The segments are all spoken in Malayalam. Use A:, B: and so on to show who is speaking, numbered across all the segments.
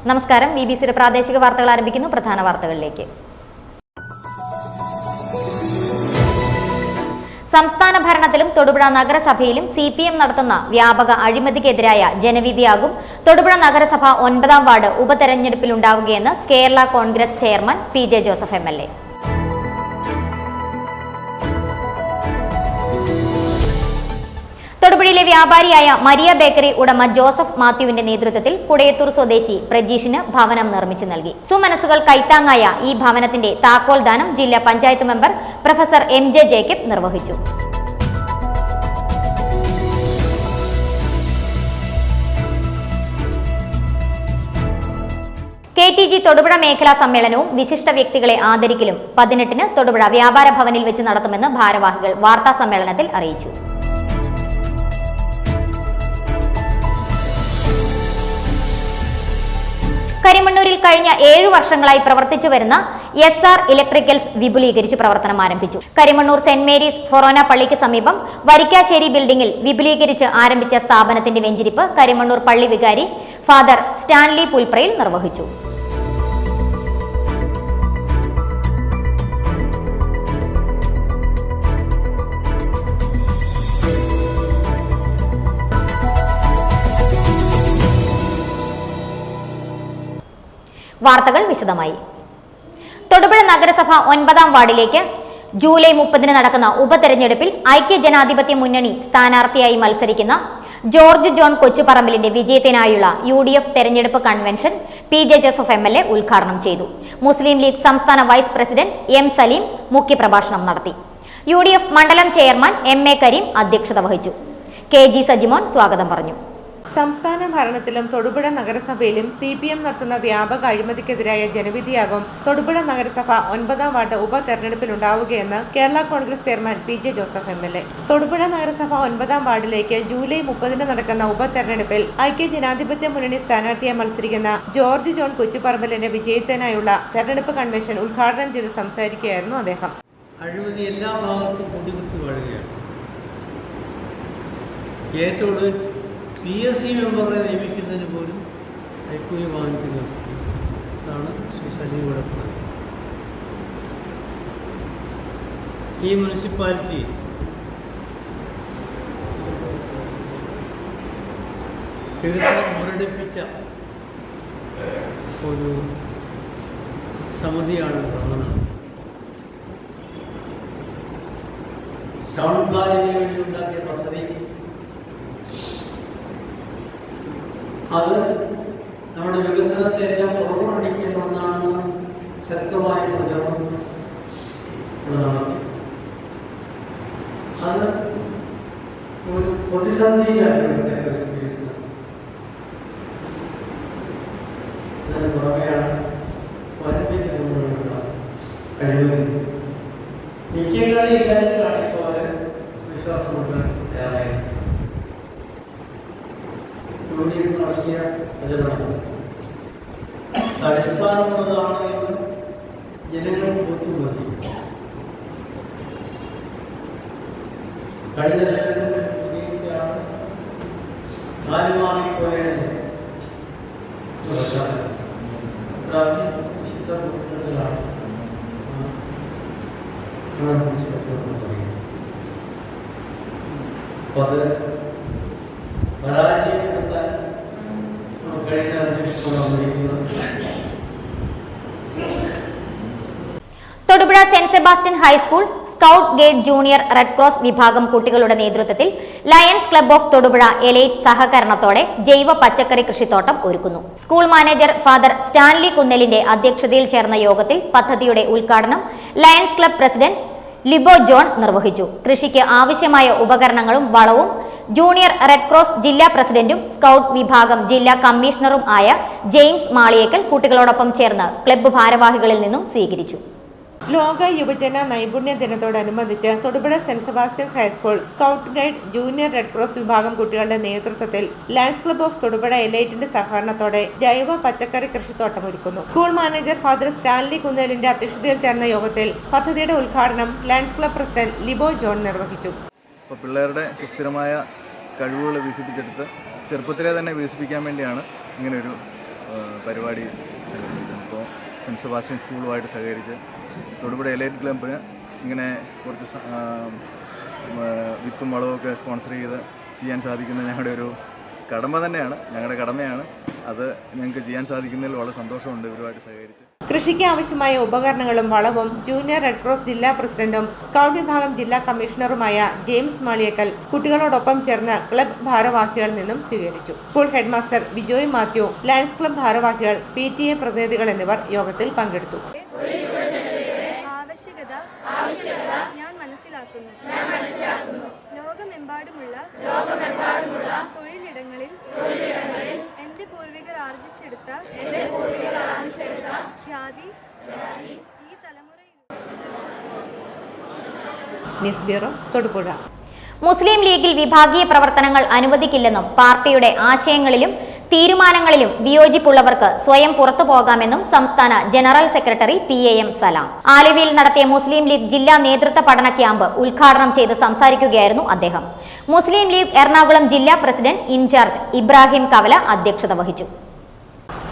A: നമസ്കാരം. BBC പ്രാദേശിക വാർത്തകൾ ആരംഭിക്കുന്നു. പ്രധാന വാർത്തകളിലേക്ക്. സംസ്ഥാന ഭരണത്തിലും തൊടുപുഴ നഗരസഭയിലും CPM നടത്തുന്ന വ്യാപക അഴിമതിക്കെതിരായ ജനവിധിയാകും തൊടുപുഴ നഗരസഭ 9ാം വാർഡ് ഉപതെരഞ്ഞെടുപ്പിലുണ്ടാവുകയെന്ന് Kerala Congress chairman PJ Joseph MLA. തൊടുപുഴയിലെ വ്യാപാരിയായ മരിയ ബേക്കറി ഉടമ ജോസഫ് മാത്യുവിന്റെ നേതൃത്വത്തിൽ കുടയത്തൂർ സ്വദേശി പ്രജീഷിന് ഭവനം നിർമ്മിച്ചു നൽകി. സുമനസുകൾ കൈത്താങ്ങായ ഈ ഭവനത്തിന്റെ താക്കോൽ ദാനം ജില്ലാ panchayat member professor MJ Jacob നിർവഹിച്ചു. KTG തൊടുപുഴ മേഖലാ സമ്മേളനവും വിശിഷ്ട വ്യക്തികളെ ആദരിക്കലും 18-ന് തൊടുപുഴ വ്യാപാര ഭവനിൽ വെച്ച് നടത്തുമെന്ന് ഭാരവാഹികൾ വാർത്താ സമ്മേളനത്തിൽ അറിയിച്ചു. കരിമണ്ണൂരിൽ കഴിഞ്ഞ 7 വർഷങ്ങളായി പ്രവർത്തിച്ചു വരുന്ന SR ഇലക്ട്രിക്കൽസ് വിപുലീകരിച്ചു പ്രവർത്തനം ആരംഭിച്ചു. കരിമണ്ണൂർ സെന്റ് മേരീസ് ഫൊറോന പള്ളിക്ക് സമീപം വരിക്കാശ്ശേരി ബിൽഡിംഗിൽ വിപുലീകരിച്ച് ആരംഭിച്ച സ്ഥാപനത്തിന്റെ വെഞ്ചിരിപ്പ് കരിമണ്ണൂർ പള്ളി വികാരി ഫാദർ സ്റ്റാൻലി പുൽപ്രയിൽ നിർവഹിച്ചു. വാർത്തകൾ വിശദമായി. തൊടുപുഴ നഗരസഭ 9ാം വാർഡിലേക്ക് ജൂലൈ 30-ന് നടക്കുന്ന ഉപതെരഞ്ഞെടുപ്പിൽ ഐക്യജനാധിപത്യ മുന്നണി സ്ഥാനാർത്ഥിയായി മത്സരിക്കുന്ന ജോർജ് ജോൺ കൊച്ചുപറമ്പിലിന്റെ വിജയത്തിനായുള്ള UDF തെരഞ്ഞെടുപ്പ് കൺവെൻഷൻ PJ ജോസഫ് MLA ഉദ്ഘാടനം ചെയ്തു. മുസ്ലിം ലീഗ് സംസ്ഥാന വൈസ് പ്രസിഡന്റ് M സലീം മുഖ്യപ്രഭാഷണം നടത്തി. UDF മണ്ഡലം ചെയർമാൻ MA കരീം അധ്യക്ഷത വഹിച്ചു. KG സജിമോൻ സ്വാഗതം പറഞ്ഞു.
B: സംസ്ഥാന ഭരണത്തിലും തൊടുപുഴ നഗരസഭയിലും CPM നടത്തുന്ന വ്യാപക അഴിമതിക്കെതിരായ ജനവിധിയാകും തൊടുപുഴ നഗരസഭ 9ാം വാർഡ് ഉപതെരഞ്ഞെടുപ്പിലുണ്ടാവുകയെന്ന് Kerala Congress chairman PJ Joseph MLA. Thodupuzha നഗരസഭ 9ാം വാർഡിലേക്ക് ജൂലൈ 30-ന് നടക്കുന്ന ഉപതെരഞ്ഞെടുപ്പിൽ ഐക്യജനാധിപത്യ മുന്നണി സ്ഥാനാർത്ഥിയായി മത്സരിക്കുന്ന ജോർജ് ജോൺ കൊച്ചുപറമ്പലിന്റെ വിജയത്തിനായുള്ള തെരഞ്ഞെടുപ്പ് കൺവെൻഷൻ ഉദ്ഘാടനം ചെയ്ത് സംസാരിക്കുകയായിരുന്നു അദ്ദേഹം.
C: അഴിമതി എല്ലാ ഭാഗത്തും കൊടികുത്തി വാഴുകയാണ്. ഏറ്റവും PSC മെമ്പറെ നിയമിക്കുന്നതിന് പോലും കൈക്കൂലി വാങ്ങിക്കുന്ന ഇതാണ് ശ്രീ സലീം ഇവിടെ പറഞ്ഞത്. ഈ മുനിസിപ്പാലിറ്റി വികസനം മുരടിപ്പിച്ച ഒരു സമിതിയാണ് ഭരണനടത്തുന്നത്. ടൗൺ പ്ലാനിങ്ങിന് വേണ്ടി ഉണ്ടാക്കിയ പദ്ധതി അത് നമ്മുടെ വികസനത്തെ എല്ലാം പുറകോട്ടടിക്കുന്ന ഒന്നാണെന്ന് ശക്തമായ പ്രചരണം നടത്തി. അത് ഒരു പ്രതിസന്ധിയിലാണ് വികസനം. അതിന് പുറമെയാണ് വരപ്പിച്ചുകൊണ്ടുള്ള കഴിവ് മിക്കങ്ങളിൽ ഇക്കാര്യത്തിലാണ് ഇപ്പോൾ അവർ വിശ്വാസം കൊണ്ട് തയ്യാറായത്. നടത്തിയ പ്രചരണം അടിസ്ഥാനമുള്ളതാണ് എന്ന് ജനങ്ങൾ ബോധ്യപ്പെടുത്തി. കഴിഞ്ഞ തെരഞ്ഞെടുപ്പിലാണ് മാറിപ്പോയതിന്റെ വിശുദ്ധ കൂട്ടത്തിലാണ് അത് പരാജയപ്പെടുത്താൻ
A: Thodupuzha saint Sebastian high school scout guide junior red cross വിഭാഗം കുട്ടികളുടെ നേതൃത്വത്തിൽ lions club of Thodupuzha elite സഹകരണത്തോടെ ജൈവ പച്ചക്കറി കൃഷിത്തോട്ടം ഒരുക്കുന്നു. സ്കൂൾ മാനേജർ ഫാദർ സ്റ്റാൻലി കുന്നലിന്റെ അധ്യക്ഷതയിൽ ചേർന്ന യോഗത്തിൽ പദ്ധതിയുടെ ഉദ്ഘാടനം ലയൺസ് ക്ലബ് പ്രസിഡന്റ് ലിബോ ജോൺ നിർവഹിച്ചു. കൃഷിക്ക് ആവശ്യമായ ഉപകരണങ്ങളും വളവും ജൂനിയർ റെഡ് ക്രോസ് ജില്ലാ പ്രസിഡന്റും സ്കൗട്ട് വിഭാഗം ജില്ലാ കമ്മീഷണറും ആയ ജെയിംസ് മാളിയേക്കൽ കുട്ടികളോടൊപ്പം ചേർന്ന് ക്ലബ്ബ് ഭാരവാഹികളിൽ നിന്നും സ്വീകരിച്ചു.
B: ലോക യുവജന നൈപുണ്യ ദിനത്തോടനുബന്ധിച്ച് Thodupuzha saint Sebastian's high school scout guide junior red cross വിഭാഗം കുട്ടികളുടെ നേതൃത്വത്തിൽ ലയൺസ് ക്ലബ് ഓഫ് തൊടുപുഴ എലൈറ്റിന്റെ സഹകരണത്തോടെ ജൈവ പച്ചക്കറി കൃഷിത്തോട്ടം ഒരുക്കുന്നു. സ്കൂൾ മാനേജർ ഫാദർ സ്റ്റാൻലി കുന്നേലിന്റെ അധ്യക്ഷതയിൽ ചേർന്ന യോഗത്തിൽ പദ്ധതിയുടെ ഉദ്ഘാടനം ലയൺസ് ക്ലബ് പ്രസിഡന്റ് ലിബോ ജോൺ നിർവഹിച്ചു.
D: പിള്ളേരുടെ സുസ്ഥിരമായ കഴിവുകൾ വികസിപ്പിച്ചെടുത്ത് ചെറുപ്പത്തിലെ തന്നെ വികസിപ്പിക്കാൻ വേണ്ടിയാണ് ഇങ്ങനൊരു പരിപാടി സംഘടിപ്പിക്കുന്നത്. ഇപ്പോൾ സെൻറ്റ് സെബാസ്റ്റ്യൻ സ്കൂളുമായിട്ട് സഹകരിച്ച് തൊടുപുഴ എലൈറ്റ് ക്ലബിന് ഇങ്ങനെ കുറച്ച് വിത്തും വളവുമൊക്കെ സ്പോൺസർ ചെയ്ത് ചെയ്യാൻ സാധിക്കുന്നത് ഞങ്ങളുടെ ഒരു കടമ തന്നെയാണ്, ഞങ്ങളുടെ കടമയാണ്. അത് ഞങ്ങൾക്ക് ചെയ്യാൻ സാധിക്കുന്നതിൽ വളരെ സന്തോഷമുണ്ട് ഇവരുമായിട്ട് സഹകരിച്ച്.
B: കൃഷിക്ക് ആവശ്യമായ ഉപകരണങ്ങളും വളവും ജൂനിയർ റെഡ് ക്രോസ് ജില്ലാ പ്രസിഡന്റും സ്കൗട്ട് വിഭാഗം ജില്ലാ കമ്മീഷണറുമായ ജെയിംസ് മാളിയേക്കൽ കുട്ടികളോടൊപ്പം ചേർന്ന് ക്ലബ് ഭാരവാഹികളിൽ നിന്നും സ്വീകരിച്ചു. School headmaster Bijoy Mathew, lions club ഭാരവാഹികൾ, PTA പ്രതിനിധികൾ എന്നിവർ യോഗത്തിൽ പങ്കെടുത്തു.
E: ആവശ്യകത ഞാൻ മനസ്സിലാക്കുന്നു. ലോകമെമ്പാടുമുള്ള തൊഴിലിടങ്ങളിൽ എന്റെ പൂർവികർ ആർജിച്ചെടുത്ത ഖ്യാതി ഈ തലമുറയിൽ.
B: News bureau, Thodupuzha.
A: മുസ്ലിം ലീഗിൽ വിഭാഗീയ പ്രവർത്തനങ്ങൾ അനുവദിക്കില്ലെന്നും പാർട്ടിയുടെ ആശയങ്ങളിലും തീരുമാനങ്ങളിലും വിയോജിപ്പുള്ളവർക്ക് സ്വയം പുറത്തു പോകാമെന്നും സംസ്ഥാന ജനറൽ സെക്രട്ടറി PAM സലാം ആലുവയിൽ നടത്തിയ മുസ്ലിം ലീഗ് ജില്ലാ നേതൃത്വ പഠന ക്യാമ്പ് ഉദ്ഘാടനം ചെയ്ത് സംസാരിക്കുകയായിരുന്നു അദ്ദേഹം. മുസ്ലിം ലീഗ് എറണാകുളം ജില്ലാ പ്രസിഡന്റ് ഇൻചാർജ് ഇബ്രാഹിം കവല അധ്യക്ഷത വഹിച്ചു.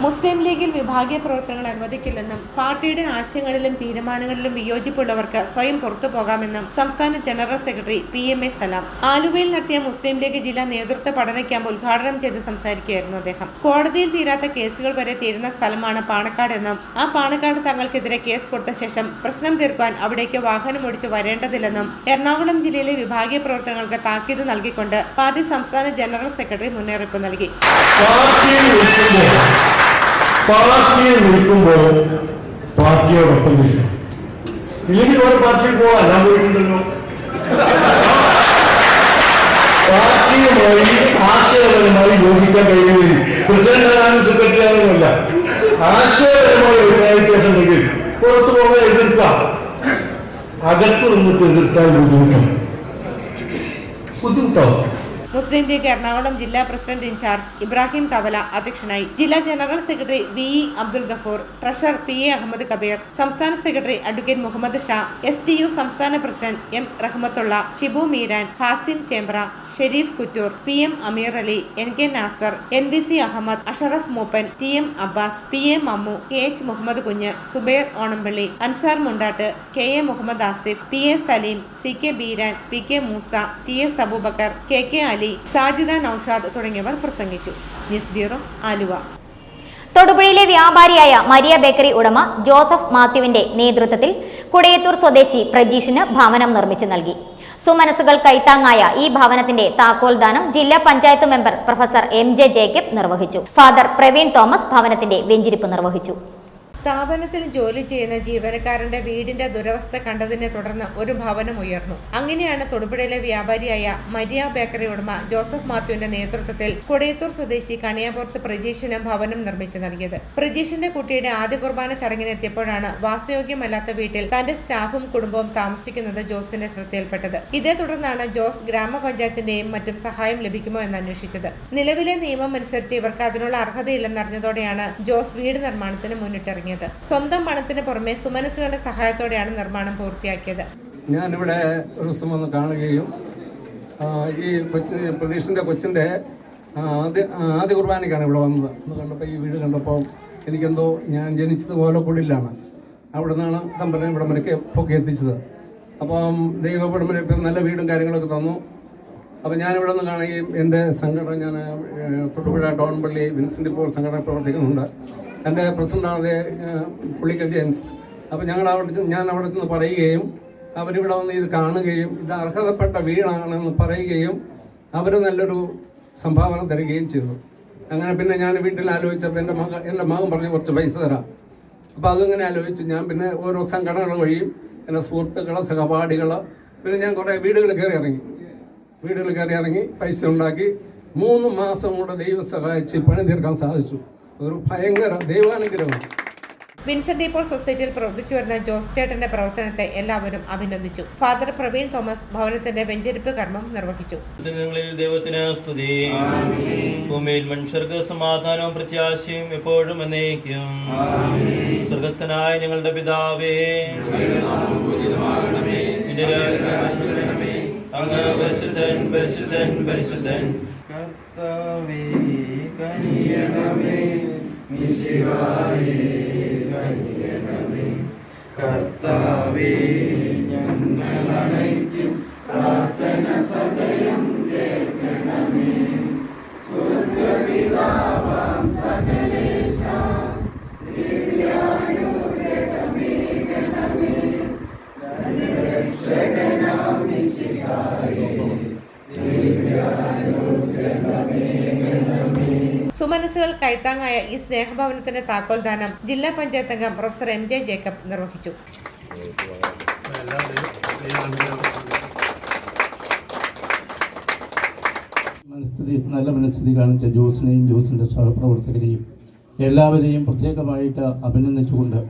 B: മുസ്ലിം ലീഗിൽ വിഭാഗീയ പ്രവർത്തനങ്ങൾ അനുവദിക്കില്ലെന്നും പാർട്ടിയുടെ ആശയങ്ങളിലും തീരുമാനങ്ങളിലും വിയോജിപ്പുള്ളവർക്ക് സ്വയം പുറത്തു പോകാമെന്നും സംസ്ഥാന ജനറൽ സെക്രട്ടറി PMA സലാം ആലുവയിൽ നടത്തിയ മുസ്ലിം ലീഗ് ജില്ലാ നേതൃത്വ പഠന ക്യാമ്പ് ഉദ്ഘാടനം ചെയ്ത് സംസാരിക്കുകയായിരുന്നു അദ്ദേഹം. കോടതിയിൽ തീരാത്ത കേസുകൾ വരെ തീരുന്ന സ്ഥലമാണ് പാണക്കാട് എന്നും ആ പാണക്കാട് തങ്ങൾക്കെതിരെ കേസ് കൊടുത്ത ശേഷം പ്രശ്നം തീർക്കാൻ അവിടേക്ക് വാഹനം ഓടിച്ചു വരേണ്ടതില്ലെന്നും എറണാകുളം ജില്ലയിലെ വിഭാഗീയ പ്രവർത്തനങ്ങൾക്ക് താക്കീത് നൽകിക്കൊണ്ട് പാർട്ടി സംസ്ഥാന ജനറൽ സെക്രട്ടറി മുന്നറിയിപ്പ് നൽകി.
F: പാർട്ടിയെ നിൽക്കുമ്പോൾ പാർട്ടിയോടൊപ്പം നിൽക്കും. ഇല്ലെങ്കിൽ ഒരു പാർട്ടിയിൽ പോവാൻ ഞാൻ പോയിട്ടുണ്ടല്ലോ. പാർട്ടിയുമായി ആശയപരമായി യോജിക്കാൻ കഴിയുകയും പ്രസിഡന്റാകാനും സെക്രട്ടറിയാകുമല്ല, ആശയപരമായി വ്യത്യാസം ഉണ്ടെങ്കിൽ പുറത്തു പോകാൻ എതിർക്കാം. അകത്ത് നിന്നിട്ട് എതിർത്താൽ ബുദ്ധിമുട്ടാവും.
B: മുസ്ലിം ലീഗ് എറണാകുളം ജില്ലാ പ്രസിഡന്റ് ഇൻചാർജ് ഇബ്രാഹിം കവല അധ്യക്ഷനായി. ജില്ലാ general secretary VE Abdul Gafoor, treasurer PA Ahammed Kabeer, സംസ്ഥാന secretary advocate Muhammed Sha, STU സംസ്ഥാന president M Rahmathulla, Shibu Meeran, Hasim Chembra, Shareef Kuttoor, PM Ameer Ali, NK Nasar, NBC Ahammed, Ashraf Mooppan, TM Abbas, PA Mammu, KH Muhammed Kunju, Zubair Onampally, Ansar Mundatt, KA Muhammad Asif, PA Saleem, CK Beeran, PK Musa, TS Abubakar, KK Ali, Sajida Noushad തുടങ്ങിയവർ പ്രസംഗിച്ചു. News bureau, Aluva.
A: തൊടുപുഴയിലെ വ്യാപാരിയായ മരിയ ബേക്കറി ഉടമ ജോസഫ് മാത്യുവിന്റെ നേതൃത്വത്തിൽ കുടയത്തൂർ സ്വദേശി പ്രജീഷിന് ഭവനം നിർമ്മിച്ചു നൽകി. സുമനസുകൾ കൈത്താങ്ങായ ഈ ഭവനത്തിന്റെ താക്കോൽദാനം ജില്ലാ panchayat member professor MJ Jacob നിർവഹിച്ചു. ഫാദർ പ്രവീൺ തോമസ് ഭവനത്തിന്റെ വെഞ്ചിരിപ്പ് നിർവഹിച്ചു.
B: സ്ഥാപനത്തിൽ ജോലി ചെയ്യുന്ന ജീവനക്കാരന്റെ വീടിന്റെ ദുരവസ്ഥ കണ്ടതിനെ തുടർന്ന് ഒരു ഭവനം ഉയർന്നു. അങ്ങനെയാണ് തൊടുപുഴയിലെ വ്യാപാരിയായ മരിയ ബേക്കറി ഉടമ ജോസഫ് മാത്യുവിന്റെ നേതൃത്വത്തിൽ കൊടയത്തൂർ സ്വദേശി കണിയാപുരത്ത് പ്രജീഷിന് ഭവനം നിർമ്മിച്ചു നൽകിയത്. പ്രജീഷിന്റെ കുട്ടിയുടെ ആദ്യ കുർബാന ചടങ്ങിനെത്തിയപ്പോഴാണ് വാസയോഗ്യമല്ലാത്ത വീട്ടിൽ തന്റെ സ്റ്റാഫും കുടുംബവും താമസിക്കുന്നത് ജോസിന്റെ ശ്രദ്ധയിൽപ്പെട്ടത്. ഇതേ തുടർന്നാണ് ജോസ് ഗ്രാമപഞ്ചായത്തിന്റെയും മറ്റും സഹായം ലഭിക്കുമോ എന്ന് അന്വേഷിച്ചത്. നിലവിലെ നിയമം അനുസരിച്ച് ഇവർക്ക് അതിനുള്ള അർഹതയില്ലെന്നറിഞ്ഞതോടെയാണ് ജോസ് വീട് നിർമ്മാണത്തിന് മുന്നിട്ടിറങ്ങിയത്. സ്വന്തം പണത്തിന് പുറമെ സുമനസുകളുടെ സഹായത്തോടെയാണ് നിർമ്മാണം പൂർത്തിയാക്കിയത്.
G: ഞാനിവിടെ ഒരു ദിവസം വന്ന് കാണുകയും ഈ പ്രതീഷിൻ്റെ കൊച്ചിൻ്റെ ആദ്യ കുർബാനയ്ക്കാണ് ഇവിടെ വന്നത്. എന്ന് കണ്ടപ്പോൾ ഈ വീട് കണ്ടപ്പോൾ എനിക്കെന്തോ ഞാൻ ജനിച്ചത് ഓലക്കുടിലാണ്. അവിടെ നിന്നാണ് തമ്പനെ ഇവിടെ വരയ്ക്ക് പൊക്കെ എത്തിച്ചത്. അപ്പം ദൈവം ഇവിടെ വരെ ഇപ്പം നല്ല വീടും കാര്യങ്ങളൊക്കെ തന്നു. അപ്പോൾ ഞാനിവിടെ നിന്ന് കാണുകയും എൻ്റെ സംഘടന, ഞാൻ തൊടുപുഴ ടൗൺപള്ളി വിൻസെൻ്റ് ഇപ്പോൾ സംഘടന പ്രവർത്തിക്കുന്നുണ്ട്. എൻ്റെ പ്രസിഡൻ്റാണ് പുള്ളിക്കൽ ജെയിംസ്. അപ്പോൾ ഞാൻ അവിടെ നിന്ന് പറയുകയും അവരിവിടെ വന്ന് ഇത് കാണുകയും ഇത് അർഹതപ്പെട്ട വീടാണെന്ന് പറയുകയും അവർ നല്ലൊരു സംഭാവന തരികയും ചെയ്തു. അങ്ങനെ പിന്നെ ഞാൻ വീട്ടിൽ ആലോചിച്ചപ്പോൾ എൻ്റെ മകൻ പറഞ്ഞ് കുറച്ച് പൈസ തരാം. അപ്പോൾ അതിങ്ങനെ ആലോചിച്ച് ഞാൻ പിന്നെ ഓരോ സംഘടനകൾ വഴിയും എൻ്റെ സുഹൃത്തുക്കൾ, സഹപാഠികൾ, പിന്നെ ഞാൻ കുറേ വീടുകൾ കയറി ഇറങ്ങി പൈസ ഉണ്ടാക്കി 3 മാസം കൊണ്ട് ദൈവം സഹായിച്ച് പണി തീർക്കാൻ സാധിച്ചു. ഒരു ഭയങ്കര ദൈവാനുഗ്രഹമാണ്.
B: വിൻസെന്റ് ഇപ്പോൾ സൊസൈറ്റിയിൽ പ്രവർത്തിച്ചു വരുന്ന ജോസ് ചേട്ടന്റെ പ്രവർത്തനത്തെ എല്ലാവരും അഭിനന്ദിച്ചു. ഫാദർ പ്രവീൺ തോമസ് ഭവനത്തിന്റെ വെഞ്ചരിപ്പ് കർമ്മം നിർവഹിച്ചു.
H: ദൈവത്തിന് സ്തുതി. ഭൂമിയിൽ മനുഷ്യർക്ക് സമാധാനവും പ്രത്യാശയും എപ്പോഴും എന്നേക്കും. സ്വർഗസ്ഥനായ ഞങ്ങളുടെ പിതാവേ, അങ്ങ് പരിശുദ്ധൻ പരിശുദ്ധൻ പരിശുദ്ധൻ.
I: കർത്താവേ കനിയണമേ, കർത്താവേ ഞങ്ങളണയ്ക്കും പ്രാർത്ഥന സദയം കേൾക്കണമേ. സ്വർഗ്ഗപിതാവാം സകലേശ ദിവ്യാനുഗ്രഹമേകണമേ. രക്ഷകനാം മിശിഹായേ ദിവ്യാനുഗ്രഹമേകണമേ.
B: സുമനസ്സുകൾ കൈത്താങ്ങായ ഈ സ്നേഹഭവനത്തിന്റെ താക്കോൽദാനം ജില്ലാ പഞ്ചായത്ത് അംഗം പ്രൊഫസർ MJ ജേക്കബ് നിർവഹിച്ചു.
J: നല്ല മനസ്ഥിതി കാണിച്ച ജോസിനെയും ജോസിൻ്റെ സഹപ്രവർത്തകരെയും എല്ലാവരെയും പ്രത്യേകമായിട്ട് അഭിനന്ദിച്ചുകൊണ്ട്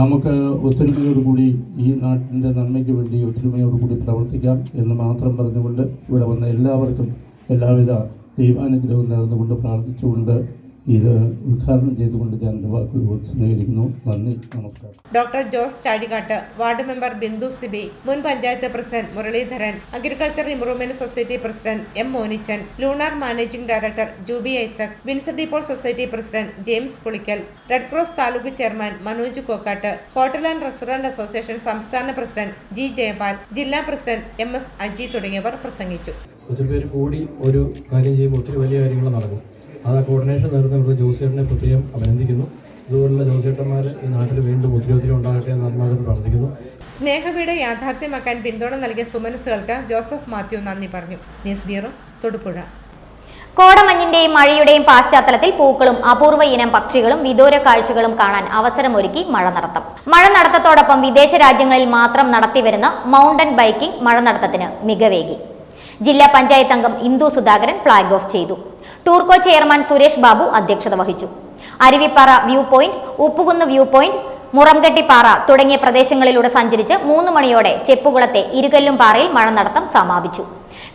J: നമുക്ക് ഒത്തൊരുമയോടുകൂടി ഈ നാട്ടിൻ്റെ നന്മയ്ക്ക് വേണ്ടി ഒത്തൊരുമയോടുകൂടി പ്രവർത്തിക്കാം എന്ന് മാത്രം പറഞ്ഞുകൊണ്ട് ഇവിടെ വന്ന എല്ലാവർക്കും എല്ലാവിധ ദൈവാനുഗ്രഹവും നേർന്നുകൊണ്ട് പ്രാർത്ഥിച്ചുകൊണ്ട് ഇത് ഉദ്ഘാടനം ചെയ്തുകൊണ്ട് ഞാൻ എൻ്റെ വാക്കുകൾ സ്നേഹിക്കുന്നു. നന്ദി, നമസ്കാരം.
B: Doctor Jose Chadikattu, ward member Bindu Sibi, മുൻ panchayat president Muraleedharan, agriculture improvement society president M. Monichan, Lunar managing director Jubi Isaac, Vincent de Paul society president James Pulickal, red cross taluk chairman Manoj Kokkattu, hotel and restaurant association സംസ്ഥാന പ്രസിഡന്റ് G. ജയപാൽ, ജില്ലാ പ്രസിഡന്റ് MS. അജി തുടങ്ങിയവർ പ്രസംഗിച്ചു.
K: ഒത്തിരി പേര് കൂടി ഒരു കാര്യം ചെയ്യുമ്പോൾ ഒത്തിരി വലിയ കാര്യങ്ങൾ നടക്കും. അത് ആ കോർഡിനേഷൻ നേതൃത്വം ജോസിയേട്ടനെ പ്രത്യേകം അഭിനന്ദിക്കുന്നു. ഇതുപോലുള്ള ജോസിയേട്ടന്മാർ ഈ നാട്ടിൽ വീണ്ടും ഒത്തിരി ഉണ്ടാകട്ടെ എന്ന് ആത്മാർത്ഥം പ്രാർത്ഥിക്കുന്നു.
B: സ്നേഹവീട് യാഥാർത്ഥ്യമാക്കാൻ പിന്തുണ നൽകിയ സുമനസ്സുകൾക്ക് ജോസഫ് മാത്യു നന്ദി പറഞ്ഞു. News bureau, Thodupuzha.
A: കോടമഞ്ഞിന്റെയും മഴയുടെയും പശ്ചാത്തലത്തിൽ പൂക്കളും അപൂർവ ഇനം പക്ഷികളും വിദൂര കാഴ്ചകളും കാണാൻ അവസരമൊരുക്കി മഴനടത്തം. മഴനടത്തത്തോടൊപ്പം വിദേശ രാജ്യങ്ങളിൽ മാത്രം നടത്തിവരുന്ന മൗണ്ടൻ ബൈക്കിംഗ് മഴനടത്തത്തിന് മികവേകി. ജില്ലാ പഞ്ചായത്ത് അംഗം ഇന്ദു സുധാകരൻ ഫ്ളാഗ് ഓഫ് ചെയ്തു. ടൂർകോ ചെയർമാൻ സുരേഷ് ബാബു അധ്യക്ഷത വഹിച്ചു. Aruvippara view point, Uppukunnu view point, Murankettippara തുടങ്ങിയ പ്രദേശങ്ങളിലൂടെ സഞ്ചരിച്ച് 3 മണിയോടെ ചെപ്പുകുളത്തെ ഇരുകല്ലും പാറയിൽ മഴനടത്തം സമാപിച്ചു.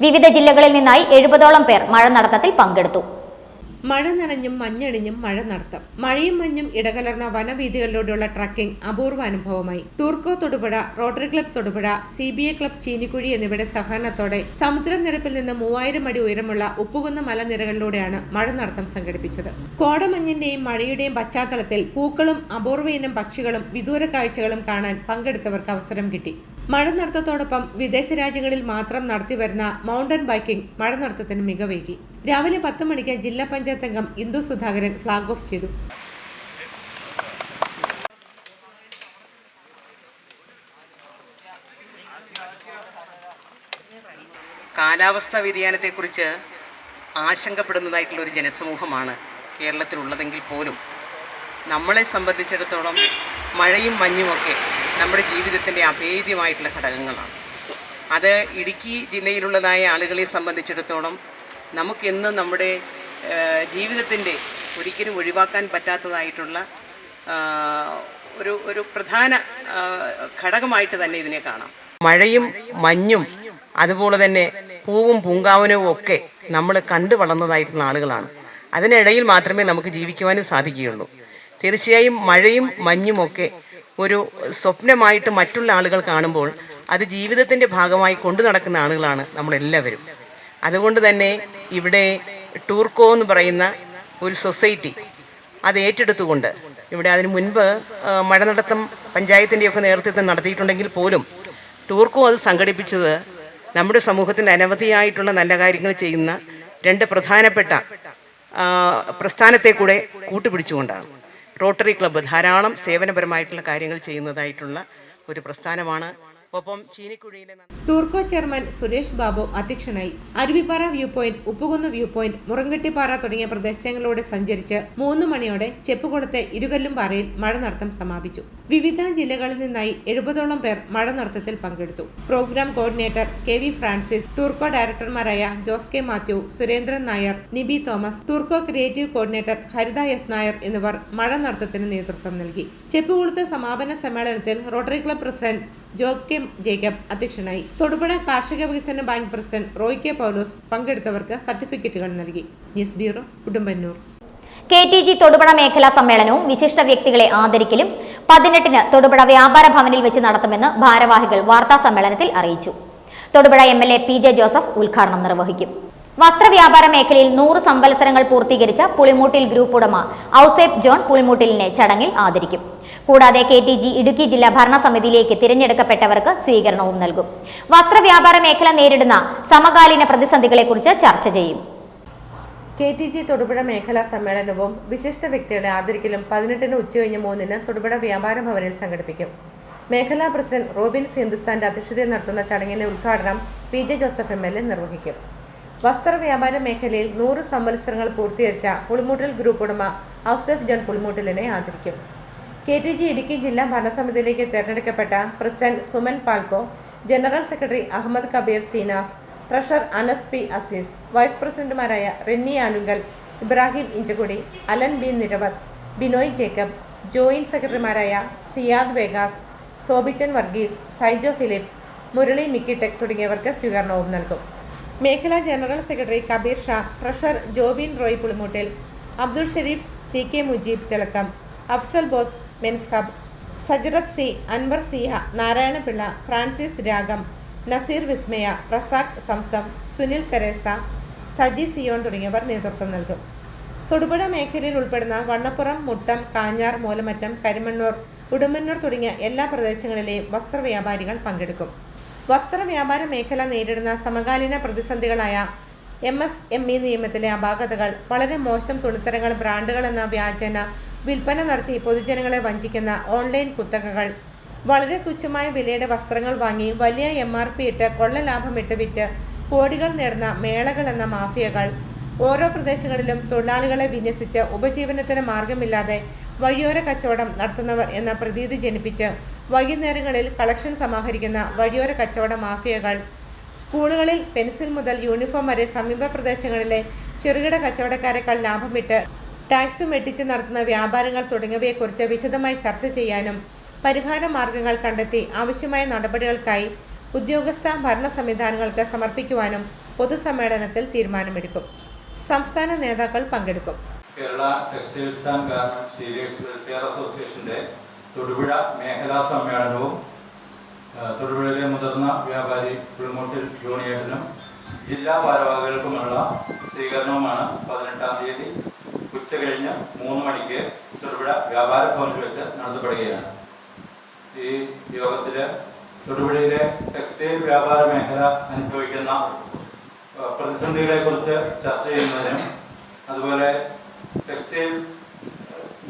A: വിവിധ ജില്ലകളിൽ നിന്നായി 70ഓളം പേർ മഴനടത്തത്തിൽ പങ്കെടുത്തു.
B: മഴ നനഞ്ഞും മഞ്ഞണിഞ്ഞും മഴ നടത്തം. മഴയും മഞ്ഞും ഇടകലർന്ന വനവീഥികളിലൂടെയുള്ള ട്രക്കിംഗ് അപൂർവ അനുഭവമായി. Tourco Thodupuzha, Rotary club Thodupuzha, CBA club Cheenikuzhi എന്നിവയുടെ സഹകരണത്തോടെ സമുദ്രനിരപ്പിൽ നിന്ന് 3000 അടി ഉയരമുള്ള ഉപ്പുകുന്ന മലനിരകളിലൂടെയാണ് മഴ നടത്തം സംഘടിപ്പിച്ചത്. കോടമഞ്ഞിന്റെയും മഴയുടെയും പശ്ചാത്തലത്തിൽ പൂക്കളും അപൂർവ ഇനം പക്ഷികളും വിദൂര കാഴ്ചകളും കാണാൻ പങ്കെടുത്തവർക്ക് അവസരം കിട്ടി. മഴ നടത്തത്തോടൊപ്പം വിദേശ രാജ്യങ്ങളിൽ മാത്രം നടത്തിവരുന്ന മൗണ്ടൻ ബൈക്കിംഗ് മഴ നടത്തത്തിന് മികവേകി. രാവിലെ 10 മണിക്ക് ജില്ലാ പഞ്ചായത്ത് അംഗം ഇന്ദു സുധാകരൻ ഫ്ളാഗ് ഓഫ് ചെയ്തു.
L: കാലാവസ്ഥാ വ്യതിയാനത്തെക്കുറിച്ച് ആശങ്കപ്പെടുന്നതായിട്ടുള്ള ഒരു ജനസമൂഹമാണ് കേരളത്തിലുള്ളതെങ്കിൽ പോലും നമ്മളെ സംബന്ധിച്ചിടത്തോളം മഴയും മഞ്ഞുമൊക്കെ നമ്മുടെ ജീവിതത്തിൻ്റെ അഭേദ്യമായിട്ടുള്ള ഘടകങ്ങളാണ്. അത് ഇടുക്കി ജില്ലയിലുള്ളതായ ആളുകളെ സംബന്ധിച്ചിടത്തോളം നമുക്കെന്നും നമ്മുടെ ജീവിതത്തിൻ്റെ ഒരിക്കലും ഒഴിവാക്കാൻ പറ്റാത്തതായിട്ടുള്ള ഒരു പ്രധാന ഘടകമായിട്ട് തന്നെ ഇതിനെ കാണാം. മഴയും മഞ്ഞും അതുപോലെ തന്നെ പൂവും പൂങ്കാവനവും ഒക്കെ നമ്മൾ കണ്ടു വളർന്നതായിട്ടുള്ള ആളുകളാണ്. അതിനിടയിൽ മാത്രമേ നമുക്ക് ജീവിക്കുവാനും സാധിക്കുകയുള്ളൂ. തീർച്ചയായും മഴയും മഞ്ഞുമൊക്കെ ഒരു സ്വപ്നമായിട്ട് മറ്റുള്ള ആളുകൾ കാണുമ്പോൾ അത് ജീവിതത്തിൻ്റെ ഭാഗമായി കൊണ്ടു നടക്കുന്ന ആളുകളാണ് നമ്മളെല്ലാവരും. അതുകൊണ്ട് തന്നെ ഇവിടെ ടൂർക്കോ എന്ന് പറയുന്ന ഒരു സൊസൈറ്റി അത് ഏറ്റെടുത്തുകൊണ്ട് ഇവിടെ അതിന് മുൻപ് മഴ നടത്തം പഞ്ചായത്തിൻ്റെയൊക്കെ നേതൃത്വത്തിൽ നടത്തിയിട്ടുണ്ടെങ്കിൽ പോലും ടൂർക്കോ അത് സംഘടിപ്പിച്ചത് നമ്മുടെ സമൂഹത്തിൽ അനവധിയായിട്ടുള്ള നല്ല കാര്യങ്ങൾ ചെയ്യുന്ന 2 പ്രധാനപ്പെട്ട പ്രസ്ഥാനത്തെ കൂടെ കൂട്ടുപിടിച്ചുകൊണ്ടാണ്. റോട്ടറി ക്ലബ്ബ് ധാരാളം സേവനപരമായിട്ടുള്ള കാര്യങ്ങൾ ചെയ്യുന്നതായിട്ടുള്ള ഒരു പ്രസ്ഥാനമാണ്. ഒപ്പം ചീനിക്കുഴിയിലെ
B: ടൂർക്കോ ചെയർമാൻ സുരേഷ് ബാബു അധ്യക്ഷനായി. Aruvippara view point, Uppukunnu view point, Murankettippara തുടങ്ങിയ പ്രദേശങ്ങളിലൂടെ സഞ്ചരിച്ച് 3 മണിയോടെ ചെപ്പുകുളത്തെ ഇരുകല്ലും പാറയിൽ മഴ നടത്തം സമാപിച്ചു. വിവിധ ജില്ലകളിൽ നിന്നായി 70ഓളം പേർ മഴ നടത്തത്തിൽ പങ്കെടുത്തു. Programme coordinator KV Francis, ടൂർക്കോ ഡയറക്ടർമാരായ Jose K. Mathew, Surendran Nair, Nibi Thomas, ടൂർക്കോ creative coordinator ഹരിത S. നായർ എന്നിവർ മഴ നടത്തത്തിന് നേതൃത്വം നൽകി. ചെപ്പുകുളത്ത് സമാപന സമ്മേളനത്തിൽ rotary club president job K. Jacob അധ്യക്ഷനായി. തൊടുപുഴ കാർഷിക വികസന ബാങ്ക് പ്രസിഡന്റ് റോയ് K. പൗലോസ് പങ്കെടുത്തവർക്ക് സർട്ടിഫിക്കറ്റുകൾ നൽകി. News bureau, Udumbannoor.
A: KTG Thodupuzha മേഖലാ സമ്മേളനവും വിശിഷ്ട വ്യക്തികളെ ആദരിക്കലും 18-ന് തൊടുപുഴ വ്യാപാര ഭവനിൽ വെച്ച് നടത്തുമെന്ന് ഭാരവാഹികൾ വാർത്താ സമ്മേളനത്തിൽ അറിയിച്ചു. തൊടുപുഴ MLA PJ ജോസഫ് ഉദ്ഘാടനം നിർവഹിക്കും. വസ്ത്രവ്യാപാര മേഖലയിൽ 100 സംവത്സരങ്ങൾ പൂർത്തീകരിച്ച പുളിമൂട്ടിൽ ഗ്രൂപ്പ് ഉടമ ഔസേപ്പ് ജോൺ പുളിമൂട്ടിലിനെ ചടങ്ങിൽ ആദരിക്കും. കൂടാതെ KTG ഇടുക്കി ജില്ലാ ഭരണസമിതിയിലേക്ക് തിരഞ്ഞെടുക്കപ്പെട്ടവർക്ക് സ്വീകരണവും നൽകും. വസ്ത്രവ്യാപാര മേഖല നേരിടുന്ന സമകാലീന പ്രതിസന്ധികളെക്കുറിച്ച് ചർച്ച ചെയ്യും.
B: KTG തൊടുപുഴ മേഖലാ സമ്മേളനവും വിശിഷ്ട വ്യക്തികളെ ആദരിക്കലും 18-ന് ഉച്ചകഴിഞ്ഞ് 3-ന് തൊടുപുഴ വ്യാപാര ഭവനിൽ സംഘടിപ്പിക്കും. മേഖലാ പ്രസിഡന്റ് റോബിൻസ് ഹിന്ദുസ്ഥാന്റെ അധ്യക്ഷതയിൽ നടത്തുന്ന ചടങ്ങിന്റെ ഉദ്ഘാടനം PJ ജോസഫ് MLA നിർവഹിക്കും. വസ്ത്രവ്യാപാര മേഖലയിൽ 100 സംവത്സരങ്ങൾ പൂർത്തീകരിച്ച പുളിമൂട്ടിൽ ഗ്രൂപ്പ് ഉടമ ഔസേപ്പ് ജോൺ പുളിമൂട്ടിലിനെ ആദരിക്കും. KTG ഇടുക്കി ജില്ലാ ഭരണസമിതിയിലേക്ക് തിരഞ്ഞെടുക്കപ്പെട്ട president Suman Palco, general secretary Ahammed Kabeer Seenas, treasurer Anas P. Azeez, vice പ്രസിഡന്റുമാരായ Renny Anunkal, Ibrahim Inchakudi, Alan B. Niravath, Binoy Jacob, joint സെക്രട്ടറിമാരായ Siyad Vegas, Sobichan Varghese, Saijo Philip, Murali Mickytech തുടങ്ങിയവർക്ക് സ്വീകരണവും നൽകും. മേഖലാ general secretary Kabeer Sha, treasurer Jobin Roy Pulimoottil, Abdul Shareef CK Mujeeb Thilakkam, Afsal Bose men's hub, Sajarath C, Anwar Siha, Narayanapilla, Francis Ragam, Naseer Vismaya, Razak Zamzam, Sunil Teresa, Saji Zion തുടങ്ങിയവർ നേതൃത്വം നൽകും. തൊടുപുഴ മേഖലയിൽ ഉൾപ്പെടുന്ന വണ്ണപ്പുറം, മുട്ടം, കാഞ്ഞാർ, മൂലമറ്റം, കരിമണ്ണൂർ, ഉടുമ്പന്നൂർ തുടങ്ങിയ എല്ലാ പ്രദേശങ്ങളിലെയും വസ്ത്രവ്യാപാരികൾ പങ്കെടുക്കും. വസ്ത്രവ്യാപാര മേഖല നേരിടുന്ന സമകാലീന പ്രതിസന്ധികളായ MSME നിയമത്തിലെ അപാകതകൾ, വളരെ മോശം തുണിത്തരങ്ങൾ, ബ്രാൻഡുകൾ എന്ന വ്യാജേന വിൽപ്പന നടത്തി പൊതുജനങ്ങളെ വഞ്ചിക്കുന്ന ഓൺലൈൻ കുത്തകകൾ, വളരെ തുച്ഛമായ വിലയുടെ വസ്ത്രങ്ങൾ വാങ്ങി വലിയ MRP ഇട്ട് കൊള്ളലാഭമിട്ട് വിറ്റ് കോടികൾ നേടുന്ന മേളകൾ എന്ന മാഫിയകൾ, ഓരോ പ്രദേശങ്ങളിലും തൊഴിലാളികളെ വിന്യസിച്ച് ഉപജീവനത്തിന് മാർഗമില്ലാതെ വഴിയോര കച്ചവടം നടത്തുന്നവർ എന്ന പ്രതീതി ജനിപ്പിച്ച് വൈകുന്നേരങ്ങളിൽ കളക്ഷൻ സമാഹരിക്കുന്ന വഴിയോര കച്ചവട മാഫിയകൾ, സ്കൂളുകളിൽ പെൻസിൽ മുതൽ യൂണിഫോം വരെ സമീപ പ്രദേശങ്ങളിലെ ചെറുകിട കച്ചവടക്കാരെക്കാൾ ലാഭമിട്ട് ടാക്സും വെട്ടിച്ച് നടത്തുന്ന വ്യാപാരങ്ങൾ തുടങ്ങിയവയെക്കുറിച്ച് വിശദമായി ചർച്ച ചെയ്യാനും പരിഹാര മാർഗങ്ങൾ കണ്ടെത്തി ആവശ്യമായ നടപടികൾക്കായി ഉദ്യോഗസ്ഥ ഭരണ സംവിധാനങ്ങൾക്ക് സമർപ്പിക്കുവാനും പൊതുസമ്മേളനത്തിൽ തീരുമാനമെടുക്കും. സംസ്ഥാന നേതാക്കൾ പങ്കെടുക്കും.
M: Kerala textiles and garments dealers welfare അസോസിയേഷന്റെ തൊടുപുഴ മേഖലാ സമ്മേളനവും തൊടുപുഴയിലെ മുതിർന്ന വ്യാപാരി പുളിമൂട്ടിൽ യൂണിയനും ജില്ലാ ഭാരവാഹികൾക്കുമുള്ള സ്വീകരണവുമാണ് 18-ാം തീയതി ഉച്ചകഴിഞ്ഞ് 3 മണിക്ക് തൊടുപുഴ വ്യാപാര ഭവനിൽ വെച്ച് നടത്തപ്പെടുകയാണ്. ഈ യോഗത്തിൽ തൊടുപുഴയിലെ ടെക്സ്റ്റൈൽ വ്യാപാര മേഖല അനുഭവിക്കുന്ന പ്രതിസന്ധികളെക്കുറിച്ച് ചർച്ച ചെയ്യുന്നതിനും അതുപോലെ ടെക്സ്റ്റൈൽ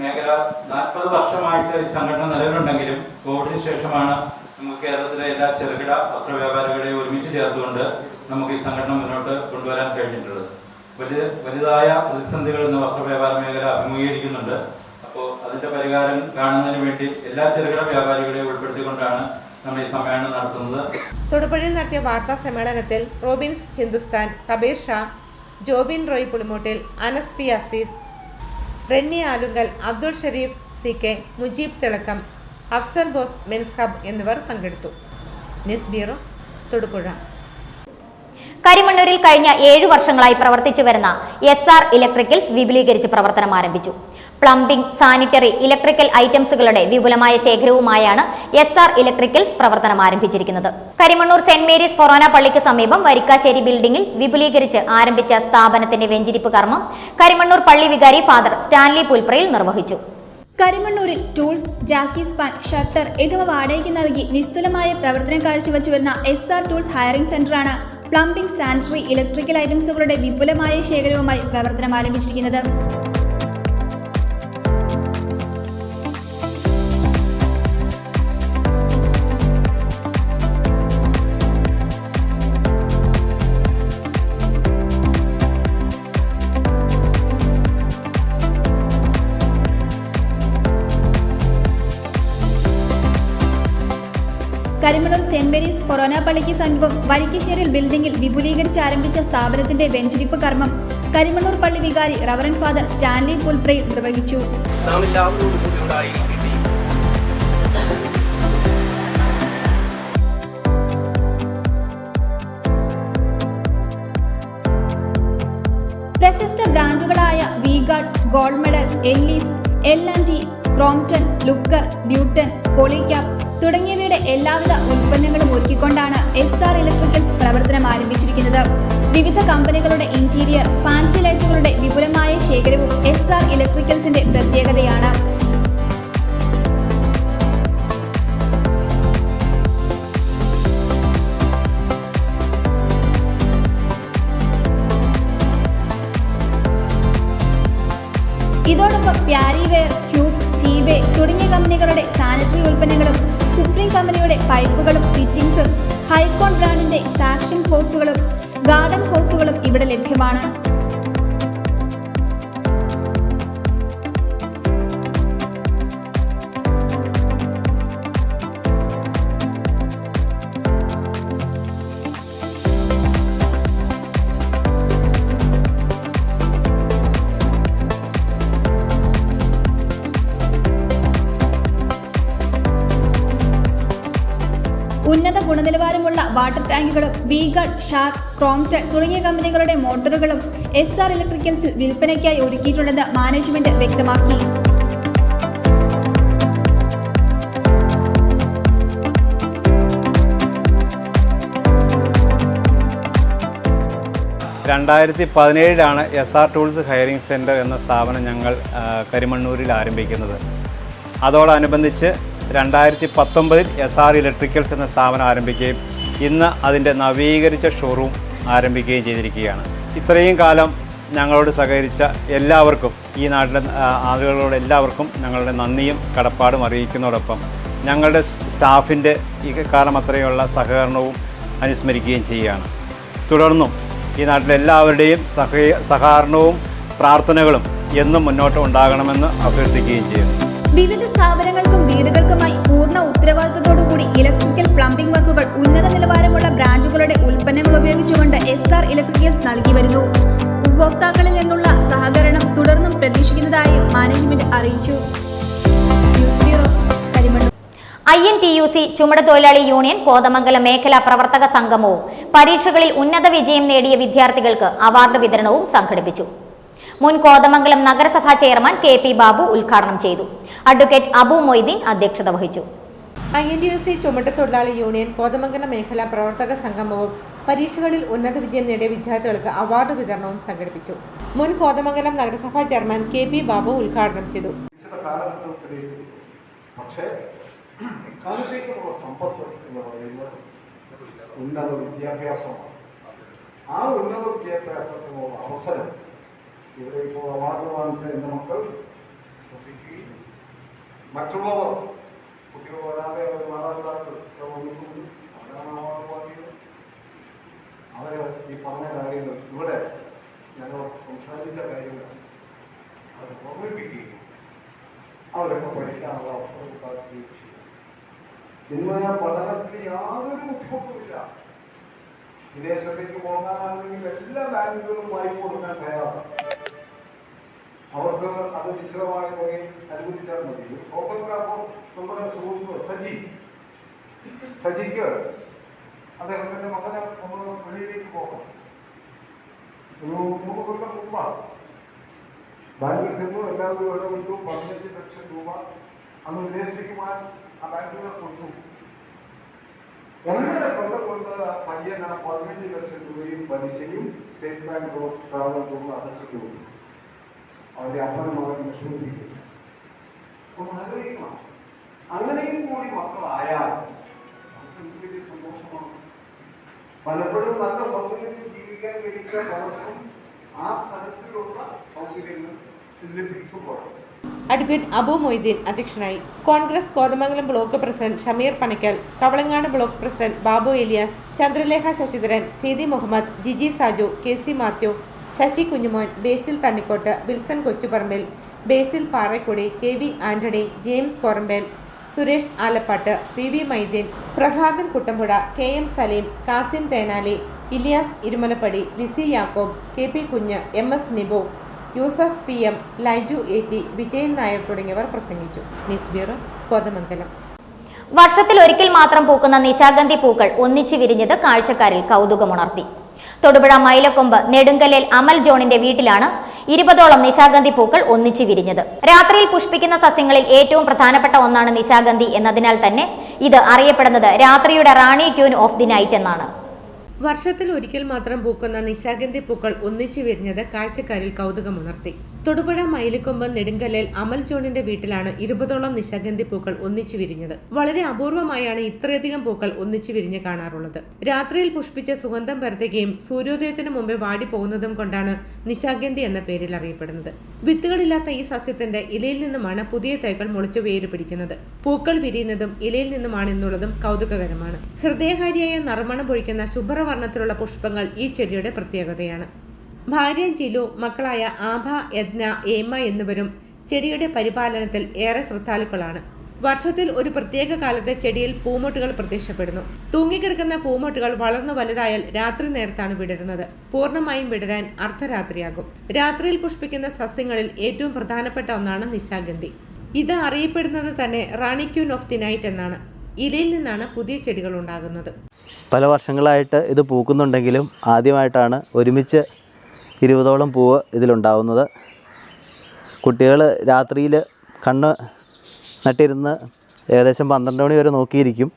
M: മേഖല 40 വർഷമായിട്ട് ഈ സംഘടന നിലവിലുണ്ടെങ്കിലും കോവിഡിന് ശേഷമാണ് നമുക്ക് കേരളത്തിലെ എല്ലാ ചെറുകിട വസ്ത്രവ്യാപാരികളെയും ഒരുമിച്ച് ചേർത്തുകൊണ്ട് നമുക്ക് ഈ സംഘടന മുന്നോട്ട് കൊണ്ടുവരാൻ കഴിഞ്ഞിട്ടുള്ളത്. വലുതായ പ്രതിസന്ധികൾ ഇന്ന് വസ്ത്രവ്യാപാര മേഖല അഭിമുഖീകരിക്കുന്നുണ്ട്. അപ്പോൾ അതിന്റെ പരിഹാരം കാണുന്നതിന് വേണ്ടി എല്ലാ ചെറുകിട വ്യാപാരികളെയും ഉൾപ്പെടുത്തിക്കൊണ്ടാണ് നമ്മൾ ഈ സമ്മേളനം നടത്തുന്നത്.
B: തൊടുപുഴയിൽ നടത്തിയ വാർത്താ സമ്മേളനത്തിൽ റോബിൻസ് ഹിന്ദുസ്ഥാൻ, കബീർ ഷാ, ജോബിൻ റോയ് പുളിമൂട്ടിൽ, Anas P. Azeez, Renny Alunkal, Abdul Shareef CK, Mujeeb Thilakkam, Afsal Bose men's hub എന്നിവർ പങ്കെടുത്തു. News bureau, Thodupuzha.
A: കരിമണ്ണൂരിൽ കഴിഞ്ഞ 7 വർഷങ്ങളായി പ്രവർത്തിച്ചു വരുന്ന SR ഇലക്ട്രിക്കൽസ് വിപുലീകരിച്ച് പ്രവർത്തനം ആരംഭിച്ചു. പ്ലംബിംഗ്, സാനിറ്ററി, ഇലക്ട്രിക്കൽ ഐറ്റംസുകളുടെ വിപുലമായ ശേഖരവുമായാണ് SR ഇലക്ട്രിക്കൽസ് പ്രവർത്തനം ആരംഭിച്ചിരിക്കുന്നത്. കരിമണ്ണൂർ സെന്റ് മേരീസ് ഫൊറോന പള്ളിക്ക് സമീപം വരിക്കാശ്ശേരി ബിൽഡിംഗിൽ വിപുലീകരിച്ച് ആരംഭിച്ച സ്ഥാപനത്തിന്റെ വെഞ്ചിരിപ്പ് കർമ്മം കരിമണ്ണൂർ പള്ളി വികാരി ഫാദർ സ്റ്റാൻലി പുൽപ്രയിൽ നിർവഹിച്ചു.
N: കരിമണ്ണൂരിൽ ടൂൾസ്, ജാക്കി സ്പാൻ, ഷട്ടർ എന്നിവ വാടകയ്ക്ക് നൽകി നിസ്തുലമായ പ്രവർത്തനം കാഴ്ചവെച്ചു വരുന്ന SR ടൂൾസ് ഹയറിംഗ് സെന്ററാണ് പ്ലംബിംഗ്, സാനിറ്ററി, ഇലക്ട്രിക്കൽ ഐറ്റംസുകളുടെ വിപുലമായ ശേഖരവുമായി പ്രവർത്തനം ആരംഭിച്ചിരിക്കുന്നത്. കരിമണ്ണൂർ സെന്റ് മേരീസ് ഫൊറോന പള്ളിക്ക് സമീപം വരിക്കശ്ശേരിൽ ബിൽഡിംഗിൽ വിപുലീകരിച്ച് ആരംഭിച്ച സ്ഥാപനത്തിന്റെ വെഞ്ചരിപ്പ് കർമ്മം കരിമണ്ണൂർ പള്ളി വികാരി റവറൻ ഫാദർ സ്റ്റാൻലി പുൽപ്രയിൽ നിർവഹിച്ചു. പ്രശസ്ത ബ്രാൻഡുകളായ വി-ഗാർഡ്, ഗോൾഡ് മെഡൽ, എല്ലീസ്, L&T, ക്രോംപ്ടൺ, ലുക്കർ, ബ്യൂട്ടൺ, പോളിക്യാപ് തുടങ്ങിയവയുടെ എല്ലാവിധ ഉൽപ്പന്നങ്ങളും ഒരുക്കിക്കൊണ്ടാണ് SR ഇലക്ട്രിക്കൽസ് പ്രവർത്തനം ആരംഭിച്ചിരിക്കുന്നത്. വിവിധ കമ്പനികളുടെ ഇന്റീരിയർ, ഫാൻസി ലൈറ്റുകളുടെ വിപുലമായ ശേഖരവും SR ഇലക്ട്രിക്കൽസിന്റെ പ്രത്യേകതയാണ്. ഇതോടൊപ്പം പ്യാരിവെയർ, ക്യൂബ്, ടീവേ തുടങ്ങിയ കമ്പനികളുടെ സാനിറ്ററി ഉൽപ്പന്നങ്ങളും, സുപ്രീം കമ്പനിയുടെ പൈപ്പുകളും ഫിറ്റിംഗ്സും, ഹൈക്കോൺ ബ്രാൻഡിന്റെ സാക്ഷൻ ഹോസുകളും ഗാർഡൻ ഹോസുകളും ഇവിടെ ലഭ്യമാണ്. ഉന്നത ഗുണനിലവാരമുള്ള വാട്ടർ ടാങ്കുകളും വീഗാർഡ്, ഷാർക്ക്, ക്രോംപ്ടൺ തുടങ്ങിയ കമ്പനികളുടെ മോട്ടോറുകളും SR ഇലക്ട്രിക്കൽസിൽ വിൽപ്പനയ്ക്കായി ഒരുക്കിയിട്ടുണ്ടെന്ന് മാനേജ്മെന്റ് വ്യക്തമാക്കി.
M: ാണ് SR ടൂൾസ് ഹയറിംഗ് സെൻറ്റർ എന്ന സ്ഥാപനം ഞങ്ങൾ കരിമണ്ണൂരിൽ ആരംഭിക്കുന്നത്. അതോടനുബന്ധിച്ച് 2019 SR ഇലക്ട്രിക്കൽസ് എന്ന സ്ഥാപനം ആരംഭിക്കുകയും ഇന്ന് അതിൻ്റെ നവീകരിച്ച ഷോറൂം ആരംഭിക്കുകയും ചെയ്തിരിക്കുകയാണ്. ഇത്രയും കാലം ഞങ്ങളോട് സഹകരിച്ച എല്ലാവർക്കും, ഈ നാട്ടിലെ ആളുകളോട് എല്ലാവർക്കും ഞങ്ങളുടെ നന്ദിയും കടപ്പാടും അറിയിക്കുന്നതോടൊപ്പം ഞങ്ങളുടെ സ്റ്റാഫിൻ്റെ ഈ കാലം അത്രയുള്ള സഹകരണവും അനുസ്മരിക്കുകയും ചെയ്യുകയാണ്. തുടർന്നും ഈ നാട്ടിലെ എല്ലാവരുടെയും സഹകരണവും പ്രാർത്ഥനകളും എന്നും മുന്നോട്ട് ഉണ്ടാകണമെന്ന് അഭ്യർത്ഥിക്കുകയും ചെയ്യുന്നു.
N: വിവിധ സ്ഥാപനങ്ങൾക്കും വീടുകൾക്കുമായി പൂർണ്ണ ഉത്തരവാദിത്തത്തോടുകൂടി ഇലക്ട്രിക്കൽ പ്ലംബിംഗ് വർക്കുകൾ ഉന്നത നിലവാരമുള്ള ബ്രാൻഡുകളുടെ ഉൽപ്പന്നങ്ങൾ ഉപയോഗിച്ചുകൊണ്ട് SR ഇലക്ട്രിക്കൽസ് നൽകി വരുന്നു. ഉപഭോക്താക്കളിൽ നിന്നുള്ള സഹകരണം തുടർന്നും പ്രതീക്ഷിക്കുന്നതായും മാനേജ്മെന്റ് അറിയിച്ചു.
A: INTUC ചുമട്ടുതൊഴിലാളി യൂണിയൻ കോതമംഗലം മേഖലാ പ്രവർത്തക സംഗമവും പരീക്ഷകളിൽ ഉന്നത വിജയം നേടിയ വിദ്യാർത്ഥികൾക്ക് അവാർഡ് വിതരണവും സംഘടിപ്പിച്ചു. മുൻ കോതമംഗലം നഗരസഭാ ചെയർമാൻ KP ബാബു ഉദ്ഘാടനം ചെയ്തു. അഡ്വക്കേറ്റ് അബു മൊയ്തീൻ അധ്യക്ഷത വഹിച്ചു.
B: INTUC ചുമട്ടുതൊഴിലാളി യൂണിയൻ കോതമംഗലം മേഖലാ പ്രവർത്തക സംഗമവും പരീക്ഷകളിൽ ഉന്നത വിജയം നേടിയ വിദ്യാർത്ഥികൾക്ക് അവാർഡ് വിതരണവും സംഘടിപ്പിച്ചു. മുൻ കോതമംഗലം നഗരസഭാ ചെയർമാൻ KP ബാബു ഉദ്ഘാടനം ചെയ്തു.
F: കാലത്തേക്കുള്ള സമ്പത്ത് എന്ന് പറയുന്നത് ഉന്നത വിദ്യാഭ്യാസമാണ്. ആ ഉന്നത വിദ്യാഭ്യാസത്തിനുള്ള അവസരം ഇവിടെ ഇപ്പോൾ അവാർഡ് വാങ്ങിച്ച എൻ്റെ മക്കൾ ശ്രദ്ധിക്കുകയും മറ്റുള്ളവർ കുട്ടികൾ വരാതെ അവർ മാതാപിതാക്കൾ വന്നിട്ടുണ്ട്. അവരാണ് അവാർഡ് വാങ്ങിയത്. അവർ ഈ പറഞ്ഞ കാര്യങ്ങൾ ഇവിടെ ഞങ്ങൾ സംസാരിച്ച കാര്യങ്ങൾ അത് ഓർമ്മിപ്പിക്കുകയും അവരൊക്കെ പഠിക്കാനുള്ള അവസരം ഉണ്ടാക്കുകയും ചെയ്യും. ഇന്ന് പഠനത്തിന് യാതൊരു ബുദ്ധിമുട്ടുമില്ല. വിദേശത്തേക്ക് പോകാനാണെങ്കിൽ എല്ലാ ബാങ്കുകളും വായ്പ കൊടുക്കാൻ തയ്യാറാണ്. അവർക്ക് അത് വിശദമായ തുകയിൽ അനുവദിച്ചാൽ മതി. ഫോട്ടോഗ്രാഫർ നമ്മുടെ സുഹൃത്ത് സജിക്ക് അദ്ദേഹത്തിന്റെ മകനെ നമ്മൾ വെളിയിലേക്ക് പോകണം. ഒരു 3 കൊല്ലം മുമ്പാണ് ബാങ്കിൽ ചെന്നു. എല്ലാവരും ഇടപെട്ടു. 15 ലക്ഷം രൂപ അന്ന് വിദേശിക്കുവാൻ ആ ബാങ്കുകൾ കൊടുത്തു. 1.5 കൊല്ലം കൊണ്ട് പയ്യൻ 15 ലക്ഷം രൂപയും പലിശയും സ്റ്റേറ്റ് ബാങ്ക് ഓഫ് ട്രാവൽ അടച്ചിട്ട് കൊടുത്തു. അവരുടെ അപ്പനും മകൻ വിഷമിപ്പിക്കും. ഒന്ന് ആലോചിക്കണം. അങ്ങനെയും കൂടി മക്കളായാൽ നമുക്ക് എന്ത് വലിയ സന്തോഷമാണ്. പലപ്പോഴും നല്ല സൗകര്യത്തിൽ ജീവിക്കാൻ കഴിയുന്ന പലർക്കും ആ തരത്തിലുള്ള സൗകര്യങ്ങൾ ലഭിക്കുമ്പോൾ.
B: അഡ്വക്കേറ്റ് അബു മൊയ്തീൻ അധ്യക്ഷനായി. Congress Kothamangalam block president Shameer Panickal, Kavalangad block president Babu Elias, Chandralekha Sasidharan, Seethi Muhammed, Jiji Saju, KC Mathew, Sasi Kunjumon, Basil Thannikottu, Wilson Kochuparambil, Basil Parakkudi, KV Antony, James Korambel, Suresh Alappattu, PV Maideen, Prahladan Kuttampuzha, KM Saleem, Kasim തേനാലി, Ilyas Irumalappady, Lissy യാക്കോബ്, KP കുഞ്ഞ്, MS നിബോ, Yusuf PM, Laiju AT, Vijayan Nair തുടങ്ങിയവർ പ്രസംഗിച്ചു. News bureau, Kothamangalam.
A: വർഷത്തിൽ ഒരിക്കൽ മാത്രം പൂക്കുന്ന നിശാഗന്ധി പൂക്കൾ ഒന്നിച്ചു വിരിഞ്ഞത് കാഴ്ചക്കാരിൽ കൗതുകമുണർത്തി. തൊടുപുഴ മൈലക്കൊമ്പ് നെടുങ്കല്ലിൽ അമൽ ജോണിന്റെ വീട്ടിലാണ് 20ഓളം നിശാഗന്ധി പൂക്കൾ ഒന്നിച്ചു വിരിഞ്ഞത്. രാത്രിയിൽ പുഷ്പിക്കുന്ന സസ്യങ്ങളിൽ ഏറ്റവും പ്രധാനപ്പെട്ട ഒന്നാണ് നിശാഗന്ധി എന്നതിനാൽ തന്നെ ഇത് അറിയപ്പെടുന്നത് രാത്രിയുടെ റാണി ക്യൂൻ ഓഫ് ദി നൈറ്റ് എന്നാണ്.
B: വർഷത്തിൽ ഒരിക്കൽ മാത്രം പൂക്കുന്ന നിശാഗന്ധി പൂക്കൾ ഒന്നിച്ചു വിരിഞ്ഞത് കാഴ്ചക്കാരിൽ കൗതുകമുണർത്തി. തൊടുപുഴ മയിലിക്കൊമ്പ് നെടുങ്കല്ലിൽ അമൽ ജോണിന്റെ വീട്ടിലാണ് 20ഓളം നിശാഗന്ധി പൂക്കൾ ഒന്നിച്ചു വിരിഞ്ഞത്. വളരെ അപൂർവമായാണ് ഇത്രയധികം പൂക്കൾ ഒന്നിച്ചു വിരിഞ്ഞ് കാണാറുള്ളത്. രാത്രിയിൽ പുഷ്പിച്ച് സുഗന്ധം പരത്തുകയും സൂര്യോദയത്തിന് മുമ്പേ വാടിപ്പോകുന്നതും കൊണ്ടാണ് നിശാഗന്ധി എന്ന പേരിൽ അറിയപ്പെടുന്നത്. വിത്തുകളില്ലാത്ത ഈ സസ്യത്തിന്റെ ഇലയിൽ നിന്നുമാണ് പുതിയ തൈകൾ മുളച്ചു വേര് പിടിക്കുന്നത്. പൂക്കൾ വിരിയുന്നതും ഇലയിൽ നിന്നുമാണ് എന്നുള്ളതും കൗതുകകരമാണ്. ഹൃദയകാരിയായ നറുമണം പൊഴിക്കുന്ന ശുഭ്രവർണ്ണത്തിലുള്ള പുഷ്പങ്ങൾ ഈ ചെടിയുടെ പ്രത്യേകതയാണ്. ഭാര്യ ജിലു, മക്കളായ ആഭ, യജ്ഞ, ഏമ എന്നിവരും ചെടിയുടെ പരിപാലനത്തിൽ ഏറെ ശ്രദ്ധാലുക്കളാണ്. വർഷത്തിൽ ഒരു പ്രത്യേക കാലത്ത് ചെടിയിൽ പൂമൊട്ടുകൾ പ്രത്യക്ഷപ്പെടുന്നു. തൂങ്ങിക്കിടക്കുന്ന പൂമൊട്ടുകൾ വളർന്നു വലുതായാൽ രാത്രി നേരത്താണ് വിടരുന്നത്. പൂർണ്ണമായും വിടരാൻ അർദ്ധരാത്രിയാകും. രാത്രിയിൽ പുഷ്പിക്കുന്ന സസ്യങ്ങളിൽ ഏറ്റവും പ്രധാനപ്പെട്ട ഒന്നാണ് നിശാഗന്ധി. ഇത് അറിയപ്പെടുന്നത് തന്നെ റാണി ക്യൂൻ ഓഫ് ദി നൈറ്റ് എന്നാണ്. ഇലയിൽ നിന്നാണ് പുതിയ ചെടികൾ ഉണ്ടാകുന്നത്.
O: പല വർഷങ്ങളായിട്ട് ഇത് പൂക്കുന്നുണ്ടെങ്കിലും ആദ്യമായിട്ടാണ് ഒരുമിച്ച് 20ഓളം പൂവ് ഇതിലുണ്ടാവുന്നത്. കുട്ടികൾ രാത്രിയിൽ കണ്ണ് നട്ടിരുന്ന് ഏകദേശം 12 മണി വരെ നോക്കിയിരിക്കും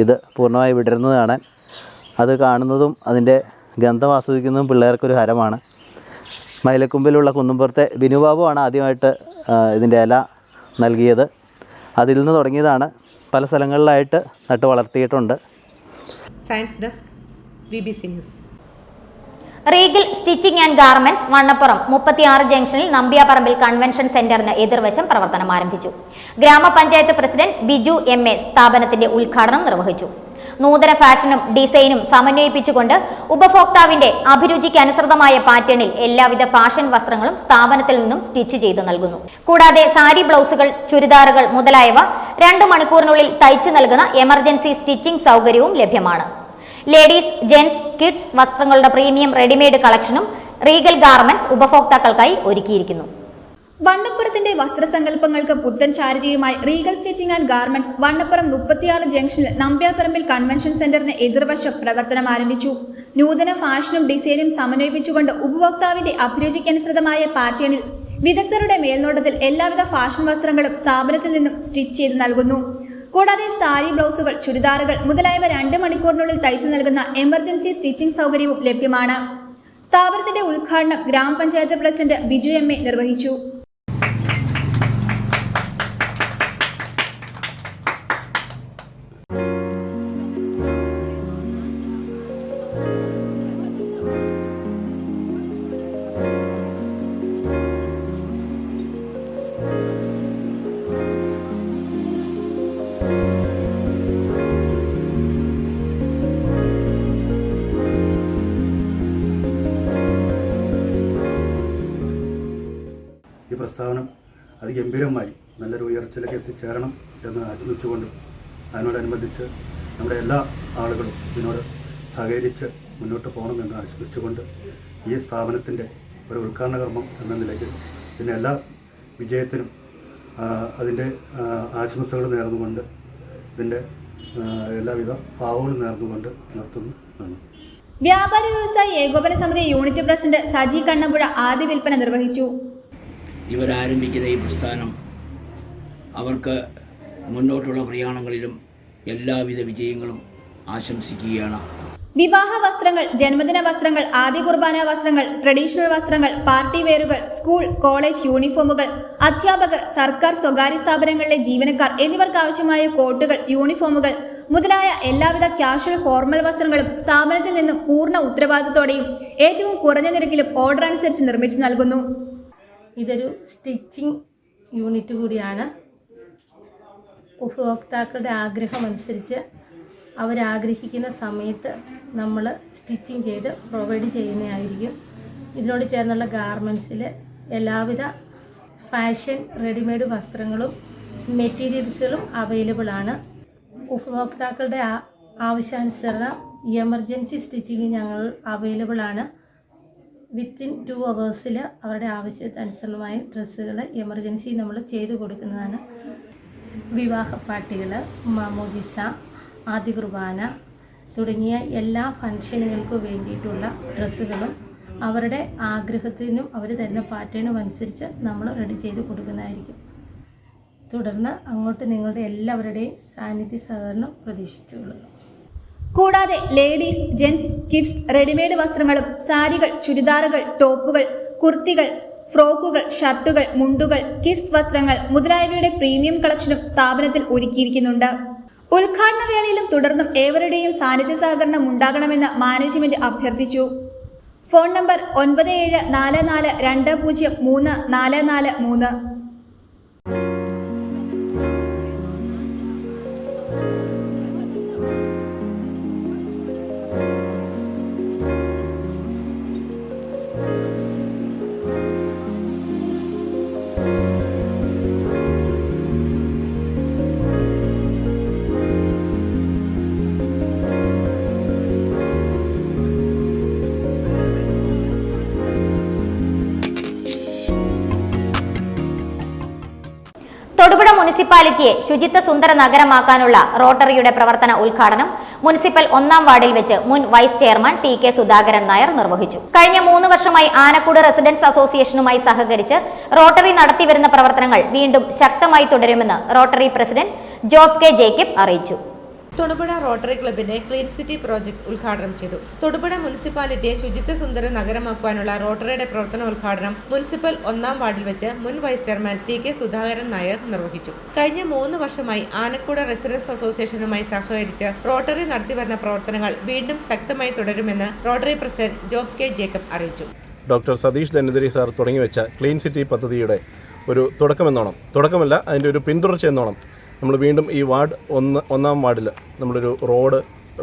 O: ഇത് പൂർണ്ണമായി വിടരുന്നത് കാണാൻ. അത് കാണുന്നതും അതിൻ്റെ ഗന്ധം ആസ്വദിക്കുന്നതും പിള്ളേർക്കൊരു ഹരമാണ്. മയിലക്കൊമ്പിലുള്ള കുന്നുംപുറത്തെ ബിനുബാബുവാണ് ആദ്യമായിട്ട് ഇതിൻ്റെ ഇല നൽകിയത്. അതിൽ നിന്ന് തുടങ്ങിയതാണ്. പല സ്ഥലങ്ങളിലായിട്ട് നട്ട് വളർത്തിയിട്ടുണ്ട്.
B: Science desk, BBC news.
A: Regal stitching and garments Vannappuram 36 ജംഗ്ഷനിൽ നമ്പ്യാപറമ്പിൽ കൺവെൻഷൻ സെന്ററിന് എതിർവശം പ്രവർത്തനം ആരംഭിച്ചു. ഗ്രാമപഞ്ചായത്ത് പ്രസിഡന്റ് ബിജു MA സ്ഥാപനത്തിന്റെ ഉദ്ഘാടനം നിർവഹിച്ചു. നൂതന ഫാഷനും ഡിസൈനും സമന്വയിപ്പിച്ചുകൊണ്ട് ഉപഭോക്താവിന്റെ അഭിരുചിക്ക് അനുസൃതമായ പാറ്റേണിൽ എല്ലാവിധ ഫാഷൻ വസ്ത്രങ്ങളും സ്ഥാപനത്തിൽ നിന്നും സ്റ്റിച്ച് ചെയ്ത് നൽകുന്നു. കൂടാതെ സാരി, ബ്ലൗസുകൾ, ചുരിദാറുകൾ മുതലായവ 2 മണിക്കൂറിനുള്ളിൽ തയ്ച്ചു നൽകുന്ന എമർജൻസി സ്റ്റിച്ചിംഗ് സൗകര്യവും ലഭ്യമാണ്. ലേഡീസ്, ജെന്റ്സ്, കിഡ്സ് വസ്ത്രങ്ങളുടെ പ്രീമിയം റെഡിമെയ്ഡ് കളക്ഷനും റീഗൽ ഗാർമെന്റ്സ് ഉപഭോക്താക്കൾക്കായി ഒരുക്കിയിരിക്കുന്നു.
N: വണ്ണപ്പുറത്തിന്റെ വസ്ത്രസങ്കല്പങ്ങൾക്ക് പുത്തൻ ചാരുതയുമായി Regal stitching and garments Vannappuram 36 ജംഗ്ഷനിൽ നമ്പ്യാപറമ്പിൽ കൺവെൻഷൻ സെന്ററിന് എതിർവശം പ്രവർത്തനം ആരംഭിച്ചു. നൂതന ഫാഷനും ഡിസൈനും സമന്വയിപ്പിച്ചുകൊണ്ട് ഉപഭോക്താവിന്റെ അഭിരുചിക്കനുസൃതമായ പാറ്റേണിൽ വിദഗ്ധരുടെ മേൽനോട്ടത്തിൽ എല്ലാവിധ ഫാഷൻ വസ്ത്രങ്ങളും സ്ഥാപനത്തിൽ നിന്നും സ്റ്റിച്ച് ചെയ്ത് നൽകുന്നു. കൂടാതെ സാരി, ബ്ലൗസുകൾ, ചുരിദാറുകൾ മുതലായവ 2 മണിക്കൂറിനുള്ളിൽ തയ്ച്ചു നൽകുന്ന എമർജൻസി സ്റ്റിച്ചിംഗ് സൗകര്യവും ലഭ്യമാണ്. സ്ഥാപനത്തിന്റെ ഉദ്ഘാടനം ഗ്രാമപഞ്ചായത്ത് പ്രസിഡന്റ് ബിജു MA നിർവഹിച്ചു.
K: ഈ പ്രസ്ഥാനം അതിഗംഭീരമായി നല്ലൊരു ഉയർച്ചയിലേക്ക് എത്തിച്ചേരണം എന്ന് ആശംസിച്ചുകൊണ്ട് അതിനോടനുബന്ധിച്ച് നമ്മുടെ എല്ലാ ആളുകളും ഇതിനോട് സഹകരിച്ച് മുന്നോട്ട് പോകണമെന്ന് ആശംസിച്ചുകൊണ്ട് ഈ സ്ഥാപനത്തിൻ്റെ ഒരു ഉദ്ഘാടന കർമ്മം എന്ന നിലയ്ക്ക് ഇതിൻ്റെ എല്ലാ വിജയത്തിനും അതിൻ്റെ ആശംസകൾ നേർന്നുകൊണ്ട് ഇതിൻ്റെ എല്ലാവിധ ഭാവങ്ങളും നേർന്നുകൊണ്ട് നിർത്തുന്നു.
N: വ്യാപാരി വ്യവസായി ഏകോപന സമിതി യൂണിറ്റ് പ്രസിഡന്റ് സജി കണ്ണമ്പുഴ ആദ്യ വിൽപ്പന നിർവഹിച്ചു.
P: ഇവരാരംഭിക്കുന്ന ഈ പ്രസ്ഥാനം അവർക്ക് മുന്നോട്ടുള്ള പ്രയാണങ്ങളിലും എല്ലാവിധ വിജയങ്ങളും ആശംസിക്കുകയാണ്.
N: വിവാഹ വസ്ത്രങ്ങൾ, ജന്മദിന വസ്ത്രങ്ങൾ, ആദ്യ കുർബാന വസ്ത്രങ്ങൾ, ട്രഡീഷണൽ വസ്ത്രങ്ങൾ, പാർട്ടി വെയറുകൾ, സ്കൂൾ, കോളേജ് യൂണിഫോമുകൾ, അധ്യാപകർ, സർക്കാർ, സ്വകാര്യ സ്ഥാപനങ്ങളിലെ ജീവനക്കാർ എന്നിവർക്ക് ആവശ്യമായ കോട്ടുകൾ, യൂണിഫോമുകൾ മുതലായ എല്ലാവിധ കാഷ്വൽ ഫോർമൽ വസ്ത്രങ്ങളും സ്ഥാപനത്തിൽ നിന്നും പൂർണ്ണ ഉത്തരവാദിത്തത്തോടെയും ഏറ്റവും കുറഞ്ഞ നിരക്കിലും ഓർഡർ അനുസരിച്ച് നിർമ്മിച്ചു നൽകുന്നു.
Q: ഇതൊരു സ്റ്റിച്ചിങ് യൂണിറ്റ് കൂടിയാണ്. ഉപഭോക്താക്കളുടെ ആഗ്രഹമനുസരിച്ച് അവരാഗ്രഹിക്കുന്ന സമയത്ത് നമ്മൾ സ്റ്റിച്ചിങ് ചെയ്ത് പ്രൊവൈഡ് ചെയ്യുന്നതായിരിക്കും. ഇതിനോട് ചേർന്നുള്ള ഗാർമെൻറ്റ്സിൽ എല്ലാവിധ ഫാഷൻ റെഡിമെയ്ഡ് വസ്ത്രങ്ങളും മെറ്റീരിയൽസുകളും അവൈലബിൾ ആണ്. ഉപഭോക്താക്കളുടെ ആവശ്യാനുസരണം എമർജൻസി സ്റ്റിച്ചിങ് ഞങ്ങൾ അവൈലബിൾ ആണ്. വിത്തിൻ 2 hours അവരുടെ ആവശ്യത്തിനനുസരണമായ ഡ്രസ്സുകൾ എമർജൻസി നമ്മൾ ചെയ്തു കൊടുക്കുന്നതാണ്. വിവാഹ പാർട്ടികൾ, മാമോദിസ, ആദ്യ കുർബാന തുടങ്ങിയ എല്ലാ ഫംഗ്ഷനുകൾക്കും വേണ്ടിയിട്ടുള്ള ഡ്രസ്സുകളും അവരുടെ ആഗ്രഹത്തിനും അവർ തരുന്ന പാറ്റേണും അനുസരിച്ച് നമ്മൾ റെഡി ചെയ്ത് കൊടുക്കുന്നതായിരിക്കും. തുടർന്ന് അങ്ങോട്ട് നിങ്ങളുടെ എല്ലാവരുടെയും സാന്നിധ്യ സഹകരണം പ്രതീക്ഷിച്ചുകൊള്ളുന്നു.
N: കൂടാതെ ലേഡീസ്, ജെന്റ്സ്, കിഡ്സ് റെഡിമെയ്ഡ് വസ്ത്രങ്ങളും സാരികൾ, ചുരിദാറുകൾ, ടോപ്പുകൾ, കുർത്തികൾ, ഫ്രോക്കുകൾ, ഷർട്ടുകൾ, മുണ്ടുകൾ, കിഡ്സ് വസ്ത്രങ്ങൾ മുതലായവയുടെ പ്രീമിയം കളക്ഷനും സ്ഥാപനത്തിൽ ഒരുക്കിയിരിക്കുന്നുണ്ട്. ഉദ്ഘാടന വേളയിലും തുടർന്നും ഏവരുടെയും സാന്നിധ്യ സഹകരണം ഉണ്ടാകണമെന്ന് മാനേജ്മെന്റ് അഭ്യർത്ഥിച്ചു. Phone number 9744203443.
A: തൊടുപുഴ മുനിസിപ്പാലിറ്റിയെ ശുചിത്വ സുന്ദര നഗരമാക്കാനുള്ള റോട്ടറിയുടെ പ്രവർത്തന ഉദ്ഘാടനം മുനിസിപ്പൽ 1-ാം വാർഡിൽ വെച്ച് മുൻ vice chairman TK Sudhakaran Nair നിർവഹിച്ചു. കഴിഞ്ഞ 3 വർഷമായി ആനക്കൂട് റെസിഡൻസ് അസോസിയേഷനുമായി സഹകരിച്ച് റോട്ടറി നടത്തിവരുന്ന പ്രവർത്തനങ്ങൾ വീണ്ടും ശക്തമായി തുടരുമെന്ന് Rotary president Job K Jacob അറിയിച്ചു.
B: തൊടുപുഴ റോട്ടറി ക്ലബിന്റെ ക്ലീൻ സിറ്റി പ്രോജക്ട് ഉദ്ഘാടനം ചെയ്തു. തൊടുപുഴ മുനിസിപ്പാലിറ്റിയെ ശുചിത്വ സുന്ദര നഗരമാക്കുവാനുള്ള റോട്ടറിയുടെ പ്രവർത്തന ഉദ്ഘാടനം മുനിസിപ്പൽ 1-ാം വാർഡിൽ വെച്ച് മുൻ vice chairman TK Sudhakaran Nair നിർവഹിച്ചു. കഴിഞ്ഞ 3 വർഷമായി ആനക്കൂട് റെസിഡൻസ് അസോസിയേഷനുമായി സഹകരിച്ച് റോട്ടറി നടത്തിവരുന്ന പ്രവർത്തനങ്ങൾ വീണ്ടും ശക്തമായി തുടരുമെന്ന് Rotary president Job K Jacob അറിയിച്ചു.
K: ഡോക്ടർ സതീഷ് ധനന്തിരി സാർ തുടങ്ങിവെച്ച ക്ലീൻ സിറ്റി പദ്ധതിയുടെ ഒരു തുടക്കമല്ല അതിൻ്റെ ഒരു പിന്തുടർച്ച എന്നോണം നമ്മൾ വീണ്ടും ഈ വാർഡ് 1-ാം വാർഡിൽ നമ്മളൊരു റോഡ്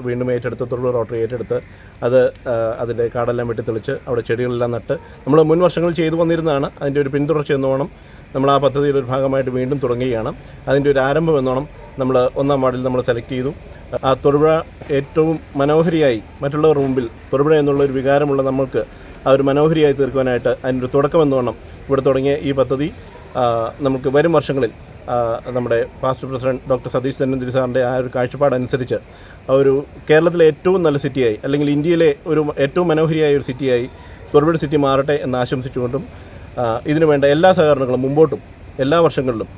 K: വീണ്ടും ഏറ്റെടുത്ത് തൊടുപുഴ റോട്ടറി ഏറ്റെടുത്ത് അതിൻ്റെ കാടെല്ലാം വെട്ടിത്തെളിച്ച് അവിടെ ചെടികളെല്ലാം നട്ട് നമ്മൾ മുൻ വർഷങ്ങളിൽ ചെയ്തു വന്നിരുന്നതാണ്. അതിൻ്റെ ഒരു പിന്തുടർച്ച എന്നോണം നമ്മൾ ആ പദ്ധതിയുടെ ഒരു ഭാഗമായിട്ട് വീണ്ടും തുടങ്ങുകയാണ്. അതിൻ്റെ ഒരു ആരംഭം എന്നോണം നമ്മൾ 1-ാം വാർഡിൽ നമ്മൾ സെലക്ട് ചെയ്തു. ആ തൊടുപുഴ ഏറ്റവും മനോഹരിയായി മറ്റുള്ളവരുടെ മുമ്പിൽ തൊടുപുഴ എന്നുള്ള ഒരു വികാരമുള്ള നമ്മൾക്ക് ആ ഒരു മനോഹരിയായി തീർക്കുവാനായിട്ട് അതിൻ്റെ ഒരു തുടക്കമെന്നോണം ഇവിടെ തുടങ്ങിയ ഈ പദ്ധതി നമുക്ക് വരും വർഷങ്ങളിൽ നമ്മുടെ പാസ്റ്റ് പ്രസിഡന്റ് ഡോക്ടർ സതീഷ് ധനന്തിരി സാറിൻ്റെ ആ ഒരു കാഴ്ചപ്പാടനുസരിച്ച് ഒരു കേരളത്തിലെ ഏറ്റവും നല്ല സിറ്റിയായി അല്ലെങ്കിൽ ഇന്ത്യയിലെ ഒരു ഏറ്റവും മനോഹരിയായ ഒരു സിറ്റിയായി തൊടുപുഴ സിറ്റി മാറട്ടെ എന്ന് ആശംസിച്ചുകൊണ്ടും ഇതിനു വേണ്ട എല്ലാ സഹകരണങ്ങളും മുമ്പോട്ടും എല്ലാ വർഷങ്ങളിലും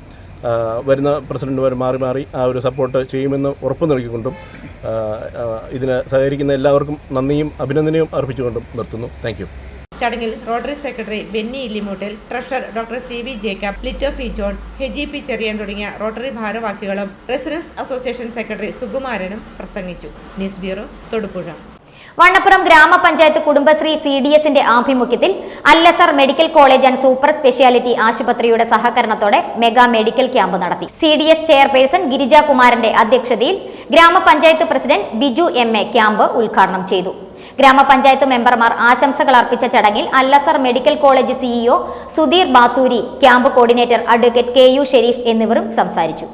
K: വരുന്ന പ്രസിഡന്റുമാർ മാറി ആ ഒരു സപ്പോർട്ട് ചെയ്യുമെന്ന് ഉറപ്പു നൽകിക്കൊണ്ടും ഇതിന് സഹകരിക്കുന്ന എല്ലാവർക്കും നന്ദിയും അഭിനന്ദനവും അർപ്പിച്ചുകൊണ്ടും നിർത്തുന്നു. Thank you.
B: ചടങ്ങിൽ Rotary secretary Benny Illimoottil, treasurer doctor CV Jacob, Litto P John, Heji P Cherian തുടങ്ങിയ റോട്ടറി ഭാരവാഹികളും റെസിഡൻസ് അസോസിയേഷൻ സെക്രട്ടറി സുകുമാരനും പ്രസംഗിച്ചു. News bureau, Thodupuzha.
A: വണ്ണപ്പുറം ഗ്രാമപഞ്ചായത്ത് കുടുംബശ്രീ CDSന്റെ ആഭിമുഖ്യത്തിൽ Al Azhar medical college and super speciality ആശുപത്രിയുടെ സഹകരണത്തോടെ മെഗാ മെഡിക്കൽ ക്യാമ്പ് നടത്തി. CDS ചെയർപേഴ്സൺ ഗിരിജാകുമാരന്റെ അധ്യക്ഷതയിൽ grama panchayat president Biju MA camp ഉദ്ഘാടനം ചെയ്തു. ഗ്രാമപഞ്ചായത്ത് മെമ്പർമാർ ആശംസകൾ അർപ്പിച്ച ചടങ്ങിൽ Al Azhar medical college CEO Sudheer Basoori, camp coordinator advocate KU Shareef എന്നിവരും സംസാരിച്ചു.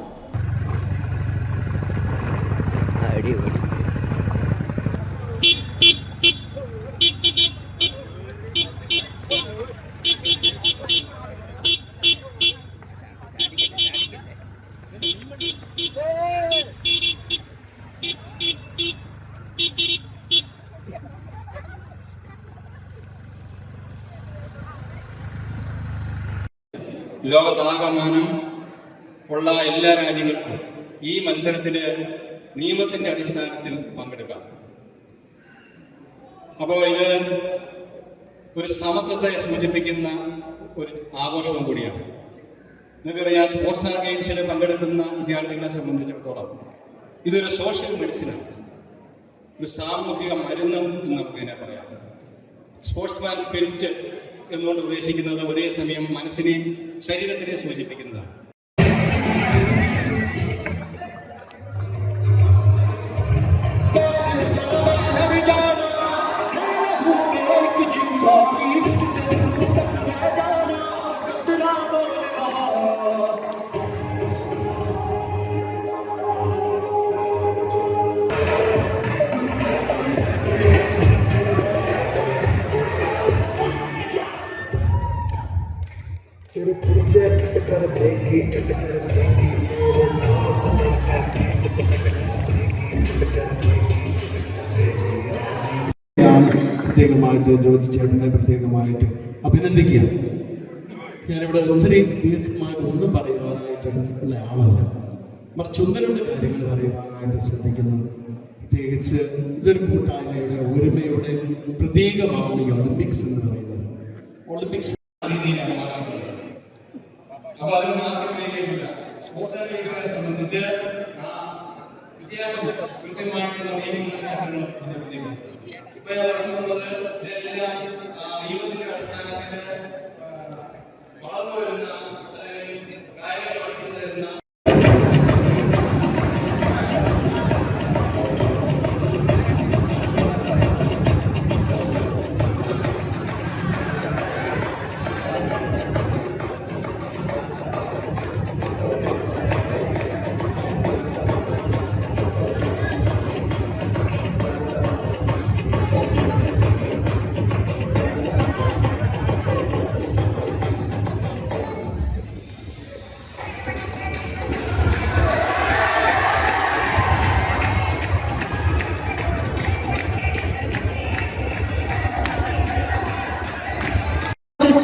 R: ലോകത്താകമാനം ഉള്ള എല്ലാ രാജ്യങ്ങൾക്കും ഈ മത്സരത്തിൽ നിയമത്തിന്റെ അടിസ്ഥാനത്തിൽ പങ്കെടുക്കാം. അപ്പോൾ ഇത് ഒരു സമത്വത്തെ സൂചിപ്പിക്കുന്ന ഒരു ആഘോഷവും കൂടിയാണ്. നിങ്ങൾക്കറിയാം, സ്പോർട്സ് ഗെയിംസിൽ പങ്കെടുക്കുന്ന വിദ്യാർത്ഥികളെ സംബന്ധിച്ചിടത്തോളം ഇതൊരു സോഷ്യൽ മെഡിസിനാണ്, ഒരു സാമൂഹിക മരുന്ന് എന്ന് നമുക്ക് ഇതിനെ പറയാം. സ്പോർട്സ്മാൻ സ്പിരിറ്റ് എന്നുകൊണ്ട് ഉദ്ദേശിക്കുന്നത് ഒരേ സമയം മനസ്സിനെയും ശരീരത്തിനെയും സൂചിപ്പിക്കുന്നതാണ്.
K: പ്രത്യേകമായിട്ട് ജോജി ചേട്ടനെ പ്രത്യേകമായിട്ട് അഭിനന്ദിക്കുക. ഞാനിവിടെ ഒത്തിരി ദീർഘമായിട്ട് ഒന്നും പറയുവാനായിട്ട് ഉള്ള ആളല്ല, മറിച്ച് ഒന്ന് രണ്ട് കാര്യങ്ങൾ പറയുവാനായിട്ട് ശ്രദ്ധിക്കുന്നത്.
S: പ്രത്യേകിച്ച് ഇതൊരു കൂട്ടായ്മയുടെ ഒരുമയുടെ പ്രതീകമാണ് ഈ ഒളിമ്പിക്സ് എന്ന് പറയുന്നത്. ഒളിമ്പിക്സ് അപ്പൊ അതിന് മാത്രമേ സ്പോർട്സ് അസോസിയേഷനെ സംബന്ധിച്ച് വ്യത്യാസം കൃത്യമായിട്ടുള്ള നിയമങ്ങളും ഇപ്പൊ വളർന്നു വന്നത് ഇതെല്ലാം നിയമത്തിന്റെ അടിസ്ഥാനത്തിൽ വളർന്നു വരുന്ന അല്ലെങ്കിൽ കാര്യങ്ങൾ പഠിപ്പിച്ചു തരുന്ന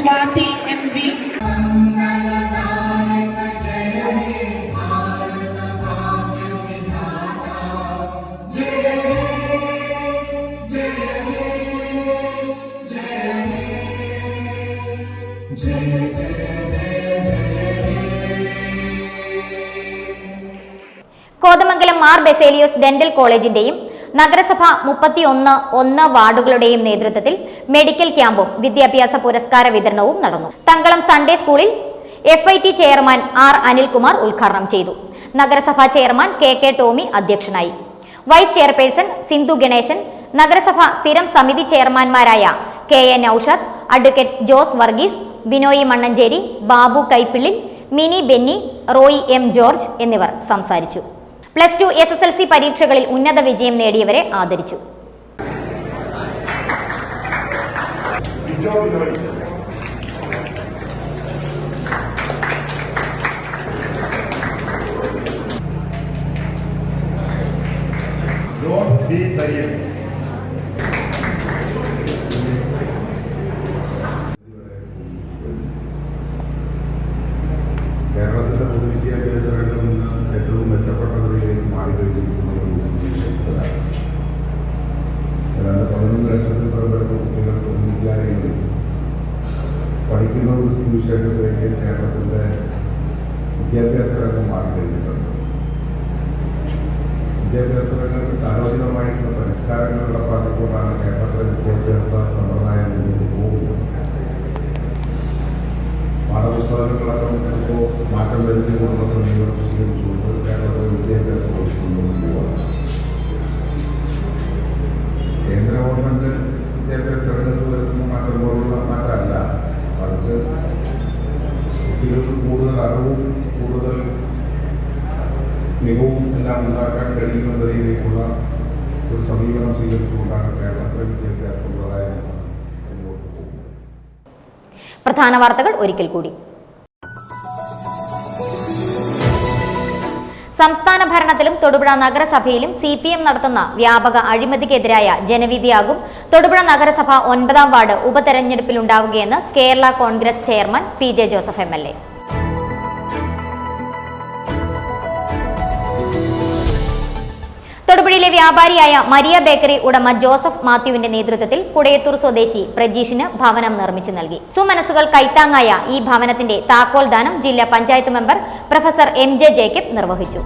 I: Swati MV.
A: Kothamangalam Mar Baselios dental കോളേജിന്റെയും നഗരസഭ 31 വാർഡുകളുടെയും നേതൃത്വത്തിൽ മെഡിക്കൽ ക്യാമ്പും വിദ്യാഭ്യാസ പുരസ്കാര വിതരണവും നടന്നു. തങ്കളം സൺഡേ സ്കൂളിൽ FIT ചെയർമാൻ R. അനിൽകുമാർ ഉദ്ഘാടനം ചെയ്തു. നഗരസഭാ ചെയർമാൻ KK ടോമി അധ്യക്ഷനായി. വൈസ് ചെയർപേഴ്സൺ സിന്ധു ഗണേശൻ, നഗരസഭ സ്ഥിരം സമിതി ചെയർമാൻമാരായ KA Noushad, advocate Jose Varghese, Binoy Mannancheri, Babu Kaippillil, Mini Benny, Roy M. George എന്നിവർ സംസാരിച്ചു. +2 SSLC പരീക്ഷകളിൽ ഉന്നത വിജയം നേടിയവരെ ആദരിച്ചു.
F: കേരളത്തിലെ പൊതുവിദ്യാഭ്യാസ രംഗം ഇന്ന് ഏറ്റവും മെച്ചപ്പെട്ട നിലയിലേക്ക് മാറിക്കഴിഞ്ഞിരിക്കുന്ന ഏതാണ്ട് 11 ലക്ഷത്തിൽ പരം കുട്ടികൾ പൊതുവിദ്യാലയങ്ങളിൽ പഠിക്കുന്ന ഒരു സ്ഥിതിവിശേഷത്തിലേക്ക് കേരളത്തിൻ്റെ വിദ്യാഭ്യാസ രംഗം മാറിക്കഴിഞ്ഞിട്ടുണ്ട്. വിദ്യാഭ്യാസ രംഗത്ത് കാലോചിതമായിട്ടുള്ള പരിഷ്കാരങ്ങൾ നടപ്പാക്കിക്കൊണ്ടാണ് കേരളത്തിലെ വിദ്യാഭ്യാസ സമ്പ്രദായം മുന്നോട്ട് പോകുന്നത്. പാഠപുസ്തകങ്ങളടക്കം ചിലപ്പോൾ മാറ്റം വരുത്തിക്കൊണ്ടുള്ള സമീപനം സ്വീകരിച്ചുകൊണ്ട് കേരളത്തിലെ വിദ്യാഭ്യാസ വകുപ്പ് മുന്നോട്ട് പോവുകയാണ്. കേന്ദ്ര ഗവൺമെന്റ് വിദ്യാഭ്യാസ രംഗത്ത് വരുത്തുന്ന മാറ്റം പോലുള്ള മാറ്റമല്ല, മറിച്ച് കുട്ടികൾക്ക് കൂടുതൽ അറിവും കൂടുതൽ മികവും എല്ലാം ഉണ്ടാക്കാൻ കഴിയുന്ന നിലയിലേക്കുള്ള ഒരു സമീപനം സ്വീകരിച്ചുകൊണ്ടാണ് കേരളത്തിലെ വിദ്യാഭ്യാസ സമ്പ്രദായം മുന്നോട്ട് പോകുന്നത്.
A: പ്രധാന വാർത്തകൾ ഒരിക്കൽ കൂടി. സംസ്ഥാന ഭരണത്തിലും തൊടുപുഴ നഗരസഭയിലും CPM നടത്തുന്ന വ്യാപക അഴിമതിക്കെതിരായ ജനവിധിയാകും തൊടുപുഴ നഗരസഭ 9 വാർഡ് ഉപതെരഞ്ഞെടുപ്പിലുണ്ടാവുകയെന്ന് Kerala Congress chairman PJ Joseph MLA. തൊടുപുഴയിലെ വ്യാപാരിയായ മരിയ ബേക്കറി ഉടമ ജോസഫ് മാത്യുവിന്റെ നേതൃത്വത്തിൽ കുടയത്തൂർ സ്വദേശി പ്രജീഷിന് ഭവനം നിർമ്മിച്ചു നൽകി. സുമനസുകൾ കൈത്താങ്ങായ ഈ ഭവനത്തിന്റെ താക്കോൽ ദാനം ജില്ലാ panchayat member professor MJ Jacob നിർവഹിച്ചു.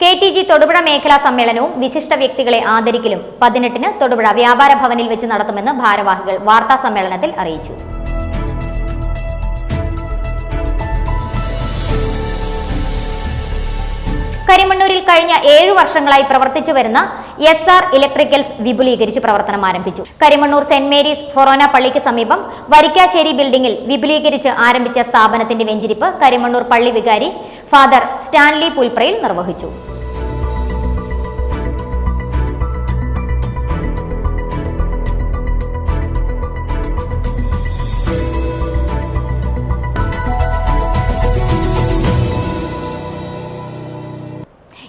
A: KTG തൊടുപുഴ മേഖലാ സമ്മേളനവും വിശിഷ്ട വ്യക്തികളെ ആദരിക്കലും 18-ന് തൊടുപുഴ വ്യാപാര ഭവനിൽ വെച്ച് നടത്തുമെന്ന് ഭാരവാഹികൾ വാർത്താ സമ്മേളനത്തിൽ അറിയിച്ചു. കരിമണ്ണൂരിൽ കഴിഞ്ഞ 7 വർഷങ്ങളായി പ്രവർത്തിച്ചു വരുന്ന SR ഇലക്ട്രിക്കൽസ് വിപുലീകരിച്ചു പ്രവർത്തനം ആരംഭിച്ചു. കരിമണ്ണൂർ സെന്റ് മേരീസ് ഫൊറോന പള്ളിക്ക് സമീപം വരിക്കാശ്ശേരി ബിൽഡിംഗിൽ വിപുലീകരിച്ച് ആരംഭിച്ച സ്ഥാപനത്തിന്റെ വെഞ്ചിരിപ്പ് കരിമണ്ണൂർ പള്ളി വികാരി ഫാദർ സ്റ്റാൻലി പുൽപ്രയിൽ നിർവഹിച്ചു.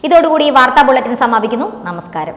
A: ഇതോടുകൂടി വാർത്താ ബുള്ളറ്റിൻ സമാപിക്കുന്നു. നമസ്കാരം.